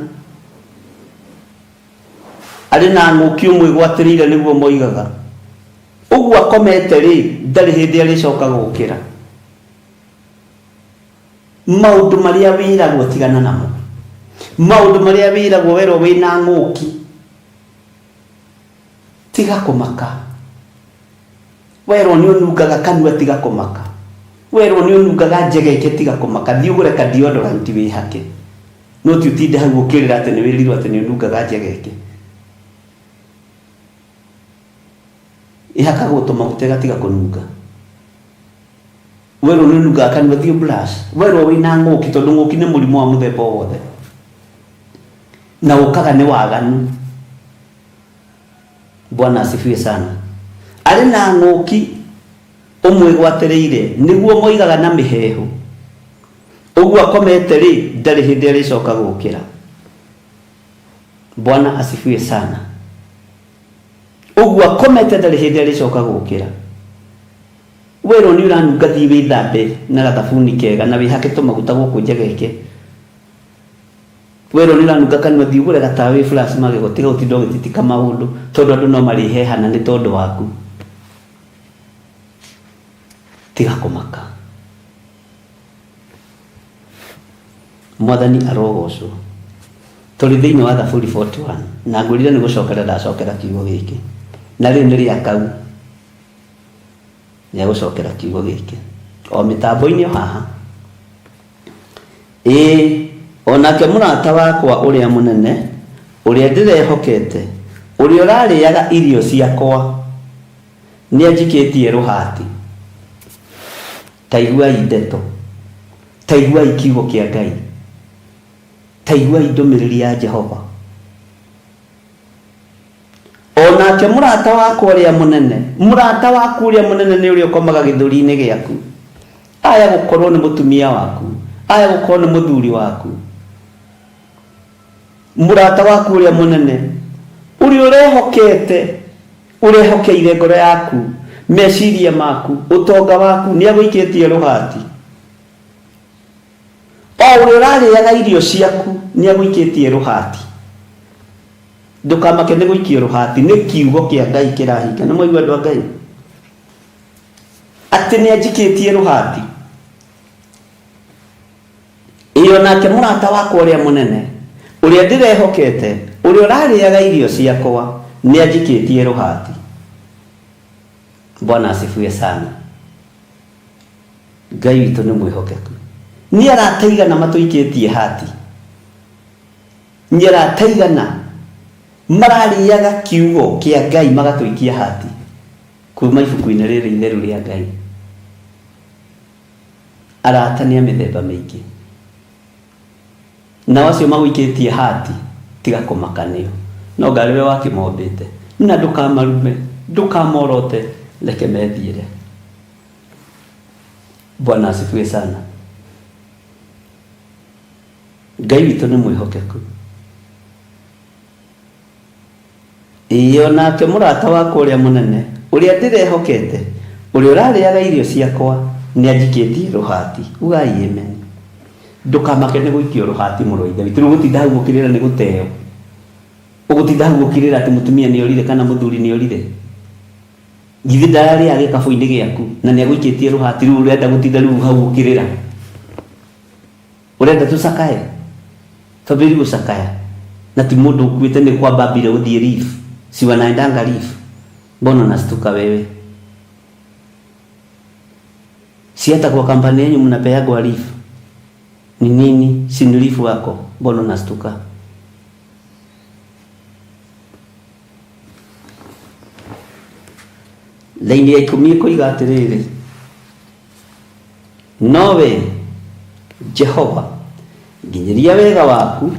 [SPEAKER 3] Arĩ na ng'ũki ũmwĩgwatĩrĩire nĩguo moigaga, ũguo akomete rĩ, ndarĩ hĩndĩ arĩcoka gũkĩra. Maũndũ marĩa wĩragwo tigana namo. Maũndũ marĩa wĩragwo werwo wĩna ng'ũki, tiga kumaka. Werwo ni unungaga kanua tiga kumaka. Werwo ni unungaga njegeke tiga kumaka. Thii ugure ka deodorant wihake. No ti utinde hau ukirira ati ni wirirwo ati ni unungaga njegeke. Ihaka gutuma utega tiga kununga. Werwo ni unungaga kanua thii brush. Werwo wina nguki tondu nguki ni murimu wa muthemba wothe. Na ukaga ni waganu. Bwana asifiwe sana. Ari na nguki umwe gwatereire niguo moigaga na miheho. Uguo akomete ri ndari hindi ari coka gukira. Bwana asifiwe sana. Uguo akomete ndari hindi ari coka gukira. Wero ni uranunga thii withambe na gathabuni kega na wihake tumaguta guku njegeke. Wero ni uranunga kanua thii ugure gatawi flash mage gotiga utindo gititika maundu tondu andu no marihehana ni tondu waku. Tiga kumaka. Mwathani arogocwo. Turi thiini wa Thaburi 41 na ngurire ni gucokera ndacokera kiugo giki. Na riu ni ria kau. Ni gucokera kiugo giki. O mitambo-ini haha. Onake murata wakwa uria munene uria ndirehokete uria urariaga irio ciakwa ni anjikitie ruhati. Taigua indeto. Taigua ikiugo kia Ngai. Taigua ndumiriri ya Jehova. Onake murata wakwa uria munene, murata waku uria munene ni uria ukomaga githuri-ini giaku. Aya gukorwo ni mutumia waku, aya gukorwo ni muthuri waku. Murata waku uria munene uria urehokeire ngoro yaku, meciria maku, utonga waku ni agwikitie ruhati. O uria urariaga irio ciaku ni agwikitie ruhati. Ndukamake ni gwikio ruhati ni kiugo kia Ngai kirahinga. Na mwaigua andu a Ngai ati ni anjikitie ruhati. Iyo nake murata wakwa uria munene uria ndirehokete uria urariaga irio ciakwa ni anjikitie ruhati. Bwana asifiwe sana. Ngai witu ni mwihokeku. Ni arataigana matuikitie hati. Ni arataigana marariaga kiugo kia Ngai magatuikia hati. Kuma ibuku-ini riri itheru ria Ngai. Aratania mithemba mingi. Na wacio magwikitie hati tiga kumakanio. No ngariwe wakimombite. Na ndukamarume, ndukamorote, leke methiire. Bwana asifiwe sana. Ngai witu ni mwihokeku. Iyo nake murata wakwa uria munene uria ndirehokete uria urariaga irio ciakwa ni anjikitie ruhati. Ugai amen. Ndukamake ni gwikio ruhati muru ithe witu gutinda hau gukirira ni guteo. Ugutinda hau gukirira ati mutumia ni orire kana muthuri ni orire. Githi ndari age kabu-ini giaku na ni agwikitie ruhati riu urenda gutinda riu hau gukirira. Urenda tucakae. Tabiri gucakaya. Na ti mundu ukuite ni kwa babire uthie reef. Si wanaendanga reef. Mbona nastuka wewe? Si hata kwa kampani yenu mnapeagwa reef. Ni nini? Si ni reef wako. Mbona nastuka? Laini ya 10 kuiga atiriri. Nowe Jehova nginyiria wega waku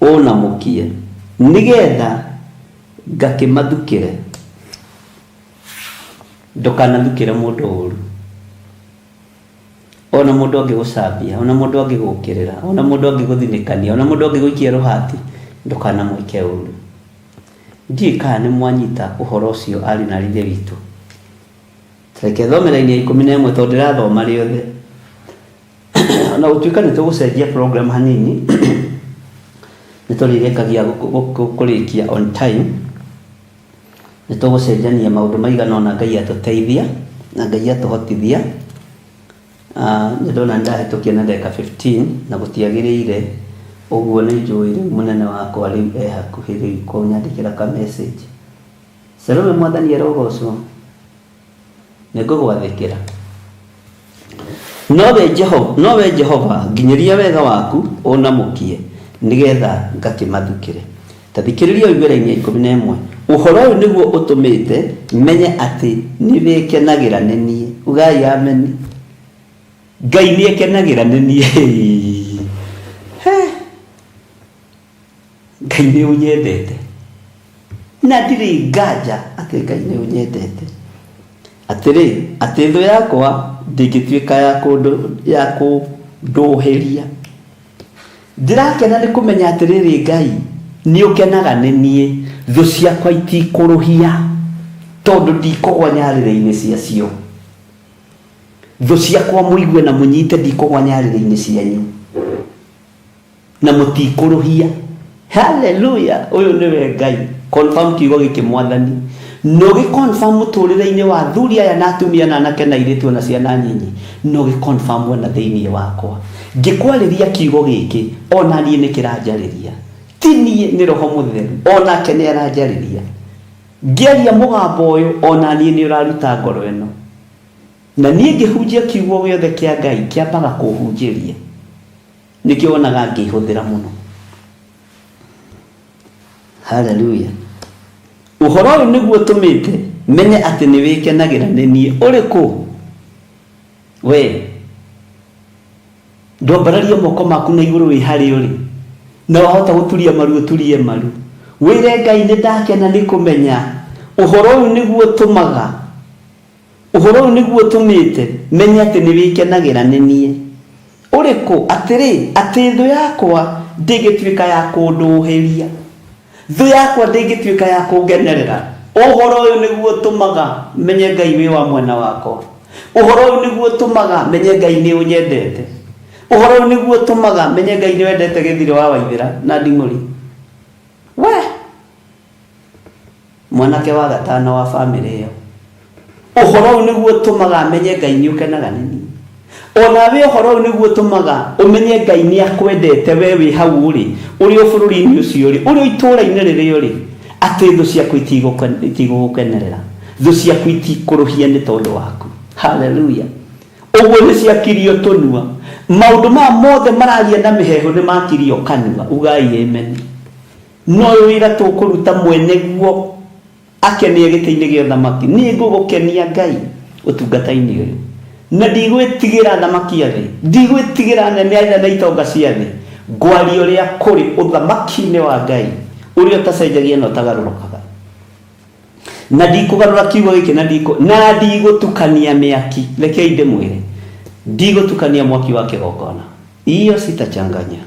[SPEAKER 3] unamukie nigetha ngakimathukire. Ndukanathukire mundu uru. Ona mundu angigucambia, ona mundu angigukirira, ona mundu angiguthinikania, ona mundu angigwikia ruhati, ndukanamwike uru. Ndika ni mwanyita uhoro ucio ari na rithe witu. Reke thomera-ini ya 11 tondu ndirathoma riothe. Na utuika ni tugucenjia program hanini. Nitorikagia kurikia on time. Nitugucenjania maundu maigana ona Ngai atuteithia na Ngai atuhotithia. Ndona ndahitukia na ndeka 15 na gutiagirire uguo ni njui munene wakwa riu hakuhi riu kunyandikira ka message Salome mwathani arogocwo nĩngũgwathĩkĩra nowe Jehova nginyeria wega waku ũnamũkie nĩgetha ngakĩmathukĩre. Ta thikĩrĩria Iria-inĩ 11 ũhoro ũyũ nĩguo ũtũmĩte menye atĩ nĩwĩkenagĩra nĩ niĩ. Ugai ameni. Ngai nĩekenagĩra nĩ niĩ. Ngai nĩ ũnyendete na ndirĩ nganja atĩ Ngai nĩ ũnyendete. Atĩ thũ yakwa ndĩngĩtuĩka ya kũndũhĩria. Ndirakena nĩ kũmenya atĩrĩrĩ Ngai nĩ ũkenaga nĩ niĩ, thũ ciakwa itikũrũhia tondũ ndikũgwa nyarĩrĩ-inĩ ciacio. Thũ ciakwa mũigue na mũnyite ndikũgwa nyarĩrĩ-inĩ cianyu na mũtikũrũhia. Hallelujah. Ũyũ nĩwe Ngai. Confirm kiugo gĩkĩ Mwathani. No gĩ-confirm mũtũrĩre-inĩ wa athuri aya na atumia na anake na airĩtu na ciana nyinyi. No gĩ-confirm wena thĩinĩ wakwa. Ngĩkwarĩria kiugo gĩkĩ ona niĩ nĩ kĩranjarĩria. Ti niĩ nĩ Roho Mũtheru onake nĩ aranjarĩria. Ngĩaria mũgambo ũyũ ona niĩ nĩ ũraruta ngoro ĩno. Na niĩ ngĩhunjia kiugo gĩothe kĩa Ngai kĩambaga kũhunjĩria. Nĩkĩo wonaga ngĩhũthĩra mũno. Hallelujah. Ũhoro ũyũ nĩguo ũtũmĩte menye atĩ nĩwĩkenagĩra nĩ niĩ. Ũrĩkũ we ndwambararia moko maku na igũrũ wĩ harĩ ũrĩ na wahota gũturia maru ũturie maru. Wĩre Ngai nĩ ndakena nĩ kũmenya ũhoro ũyũ nĩguo ũtũmaga, ũhoro ũyũ nĩguo ũtũmĩte menye atĩ nĩwĩkenagĩra nĩ niĩ. Ũrĩkũ atĩ thũ yakwa ndĩngĩtuĩka ya kũndũhĩria. Thũ yakwa ndĩngĩtuĩka ya kũngenerera. Ũhoro ũyũ nĩguo ũtũmaga menye Ngai wĩ wa mwena wakwa. Ũhoro ũyũ nĩguo ũtũmaga menye Ngai nĩ ũnyendete. Ũhoro ũyũ nĩguo ũtũmaga menye Ngai nĩ wendete Gĩthirĩ wa Waithĩra na Nding'ũri. We mwanake wa gatano wa bamĩrĩ ĩyo. Ũhoro ũyũ nĩguo ũtũmaga menye Ngai nĩ ũkenaga nĩ niĩ. Onawe ũhoro ũyũ nĩguo ũtũmaga ũmenye Ngai nĩ akwendete we wĩ hau ũrĩ, ũrĩ o bũrũri-inĩ ũcio ũrĩ, ũrĩ o itũũra-inĩ rĩrĩ ũrĩ, atĩ thũ ciaku itigũgũkenerera, thũ ciaku itikũrũhia nĩ tondũ waku. Hallelujah. Ũguo nĩ ciakirio tũnua. Maũndũ maya mothe mararia na mĩheho nĩ makirio kanua. Ugai amen. No wĩra tũkũruta mwene guo akenie gĩtĩ-inĩ gĩa ũthamaki. Niĩ ngũgũkenia Ngai ũtungata-inĩ ũyũ. Na ndigwĩtigĩra thamaki a thĩ, ndigwĩtigĩra nene aya na itonga cia thĩ. Ngwaria ũrĩa kũrĩ ũthamaki-inĩ wa Ngai ũrĩa ũtacenjagia na ũtagarũrũkaga. Na ndikũgarũra kiugo gĩkĩ na ndigũtukania mĩaki. Rekei ndĩmwĩre ndigũtukania mwaki wa kĩgongona. Iyo sitachanganya.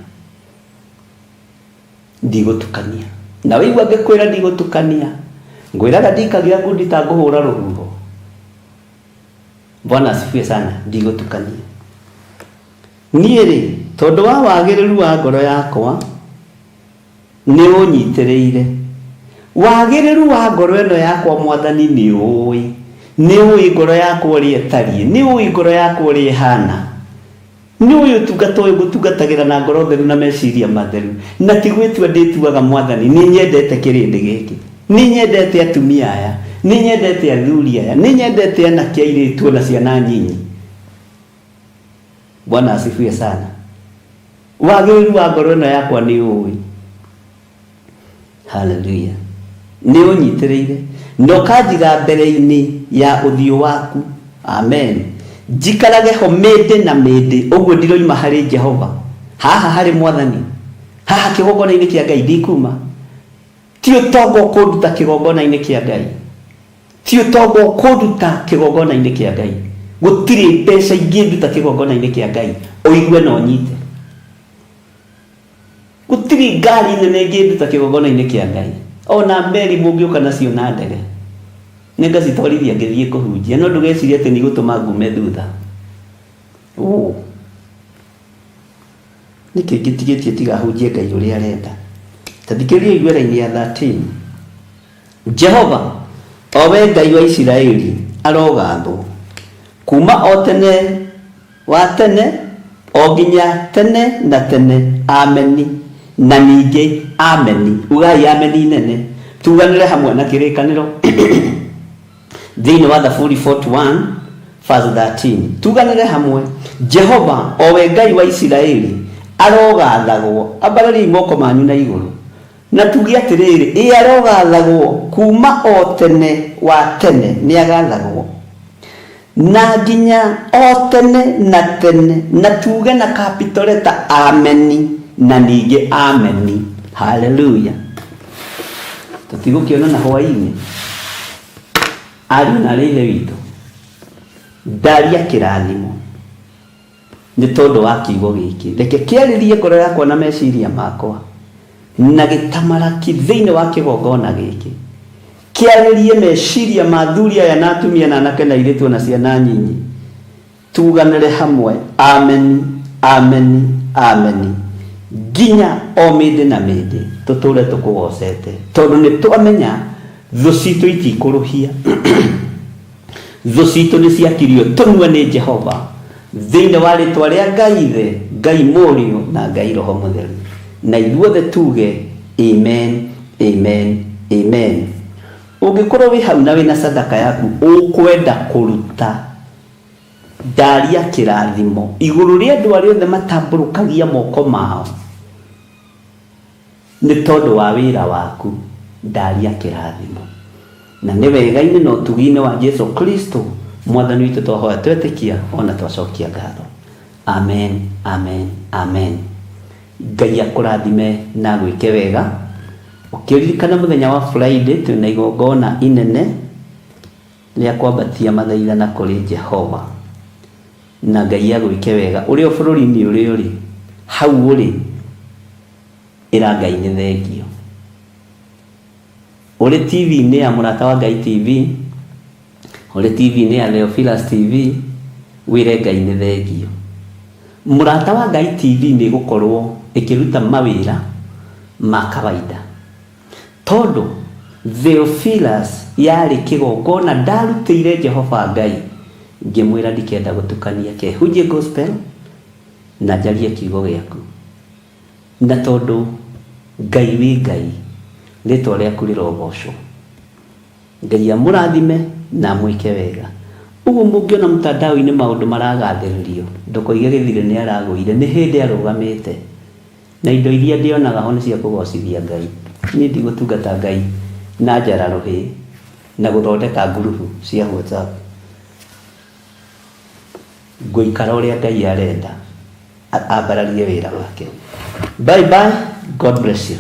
[SPEAKER 3] Ndigũtukania. Na wĩigua ngĩkwĩra ndigũtukania, ngwĩraga ndikagia ngundi ngũhũra rũhuho. Bwana asifiwe sana. Ndigũtukania. Niĩ-rĩ tondũ wa wagĩrĩru wa ngoro yakwa nĩ ũnyitĩrĩire. Wagĩrĩru wa ngoro ĩno yakwa Mwathani nĩ ũĩ ngoro yakwa ũrĩa ĩtariĩ, nĩ ũĩ ngoro yakwa ũrĩa ĩhana, nĩ ũĩ ũtungata ũyũ ngũtungatagĩra na ngoro theru na meciria matheru. Na ti gwĩtua ndĩtuaga Mwathani, nĩ nyendete kĩrĩndĩ gĩkĩ, nĩ nyendete atumia aya, nĩ nyendete athuri aya, nĩ nyendete anake airĩtu na ciana nyinyi. Bwana asifiwe sana. Wagĩrĩru wa ngoro ĩno yakwa nĩ ũĩ. Hallelujah. Nĩ ũnyitĩrĩire na ũkanjiga mbere-inĩ ya ũthiũ waku. Amen. Njikarage ho mĩndĩ na mĩndĩ. Ũguo ndiroima harĩ Jehova, haha harĩ Mwathani, haha kĩgongona-inĩ kĩa Ngai ndikuma. Ti ũtonga ũkũnduta kĩgongona-inĩ kĩa Ngai, ti ũtonga ũkũnduta kĩgongona-inĩ kĩa Ngai. Gũtirĩ mbeca ingĩnduta kĩgongona-inĩ kĩa Ngai. Ũigue na ũnyite. Gũtirĩ ngari nene ingĩnduta kĩgongona-inĩ kĩa Ngai. Ona mberi mũngĩũka nacio na ndege nĩngacitwarithia ngĩthiĩ kũhunjia, no ndũgecirie atĩ nĩgũtũma ngume thutha. Nĩkĩ ngĩtigĩtie tiga hunjie Ngai ũrĩa arenda. Ta thikĩrĩria Iria-inĩ ya 13. Jehova o we Ngai wa Isiraeli arogathwo kuma o tene wa tene o nginya tene na tene. Ameni na ningĩ ameni. Ugai ameni nene. tuganire hamwe na kirikaniro thĩinĩ wa Thaburi 41 verse 13. Tuganire hamwe. Jehova owe Ngai wa Isiraeli arogathagwo. Ambarariai moko manyu na igũrũ na tuge atĩrĩrĩ, arogathagwo kuma o tene wa tene, nĩ agathagwo na nginya o tene na tene, na tuge na capital letter ameni na ningĩ ameni. Hallelujah. Tutigũkĩona na hwaĩ-inĩ ariũ na ithe witũ ndaria kĩrathimo nĩ tondũ wa kiugo gĩkĩ. Reke kĩarĩrie ngoro yakwa na meciria makwa na gĩtamaraki thĩinĩ wa kĩgongona gĩkĩ, kĩarĩrie meciria ma athuri aya na atumia na anake na airĩtu na ciana nyinyi. Tuganĩre hamwe. Ameni, ameni, ameni, nginya o mĩndĩ na mĩndĩ tũtũre tũkũgocete, tondũ nĩ twamenya thũ citũ itikũrũhia. Thũ citũ nĩ ciakirio tũnue nĩ Jehova thĩinĩ wa rĩtwa rĩa Ngai Ithe, Ngai Mũriũ na Ngai Roho Mũtheru, na ithuothe tuge amen, amen, amen. Ũngĩkorwo wĩ hau na wĩna sadaka yaku ũkwenda kũruta, ndaria kĩrathimo igũrũ rĩa andũ arĩa othe matambũrũkagia moko mao nĩ tondũ wa wĩra waku. Ndaria kĩrathimo, na nĩ wega-inĩ na ũtugi-inĩ wa Jesu Kristo Mwathani witũ twahoya twetĩkia ona twacokia ngatho. Amen, amen, amen. Ngai akũrathime na gwĩke wega. Ũkĩririkana mũthenya wa Friday twĩna igongona inene rĩa kwambatia mathaithana kũrĩ Jehova, na Ngai agwĩke wega. Ũrĩ o bũrũri-inĩ ũrĩ ũrĩ, hau ũrĩ, ĩra Ngai nĩ thengio. Ule TV ni ya Mũrata wa Ngai TV, ule TV ni ya Theophilus TV, wire Ngai nĩ thengio. Mũrata wa Ngai TV nĩ gũkorwo ĩkĩruta mawĩra ma kawaida, tondũ Theophilus yarĩ kĩgongona ndarutĩire Jehova Ngai, ngĩmwĩra ndikenda gũtukania kehunjie gospel na njarie kiugo gĩaku, na tondũ Ngai wĩ Ngai rĩtwa rĩaku rĩrogocwo. Ngai amũrathime na mwĩke wega. Ũguo mũngĩona mtandao-inĩ maũndũ maragathĩrĩrio, ndũkoige gĩthirĩ nĩ aragũire, nĩ hĩndĩ arũgamĩte, na indo iria ndĩonaga ho nĩ cia kũgocithia Ngai. Niĩ ndigũtungata Ngai na njararũhĩ na gũthondeka ngurubu cia WhatsApp. Ngũikara ũrĩa Ngai arenda ambararie wĩra wake. Bye bye. God bless you.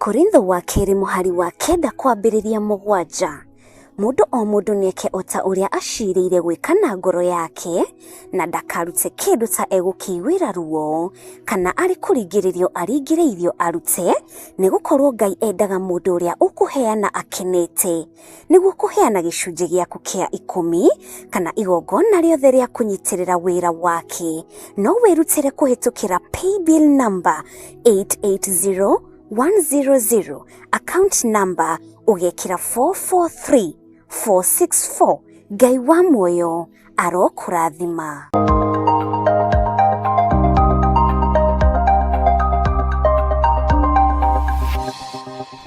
[SPEAKER 4] Korintho wa kerĩ mũhari wa kenda kwambĩrĩria mũgwanja. mundu o mundu nieke ota uria aciriire gwika na ngoro yake na ndakarute kindu ta egukiwira ruo kana ari kuringiririo aringiriirio arute nigukorwo Ngai endaga mundu uria ukuheana akenete niguo kuheana gicunji giaku kia 10 kana igongona riothe ria kunyitirira wira wake no wirutire kuhitukira paybill number 880100 account number ugekira 443464 Ngai wa muoyo arokurathima.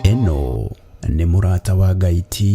[SPEAKER 5] Eno nĩ mũrata wa Ngai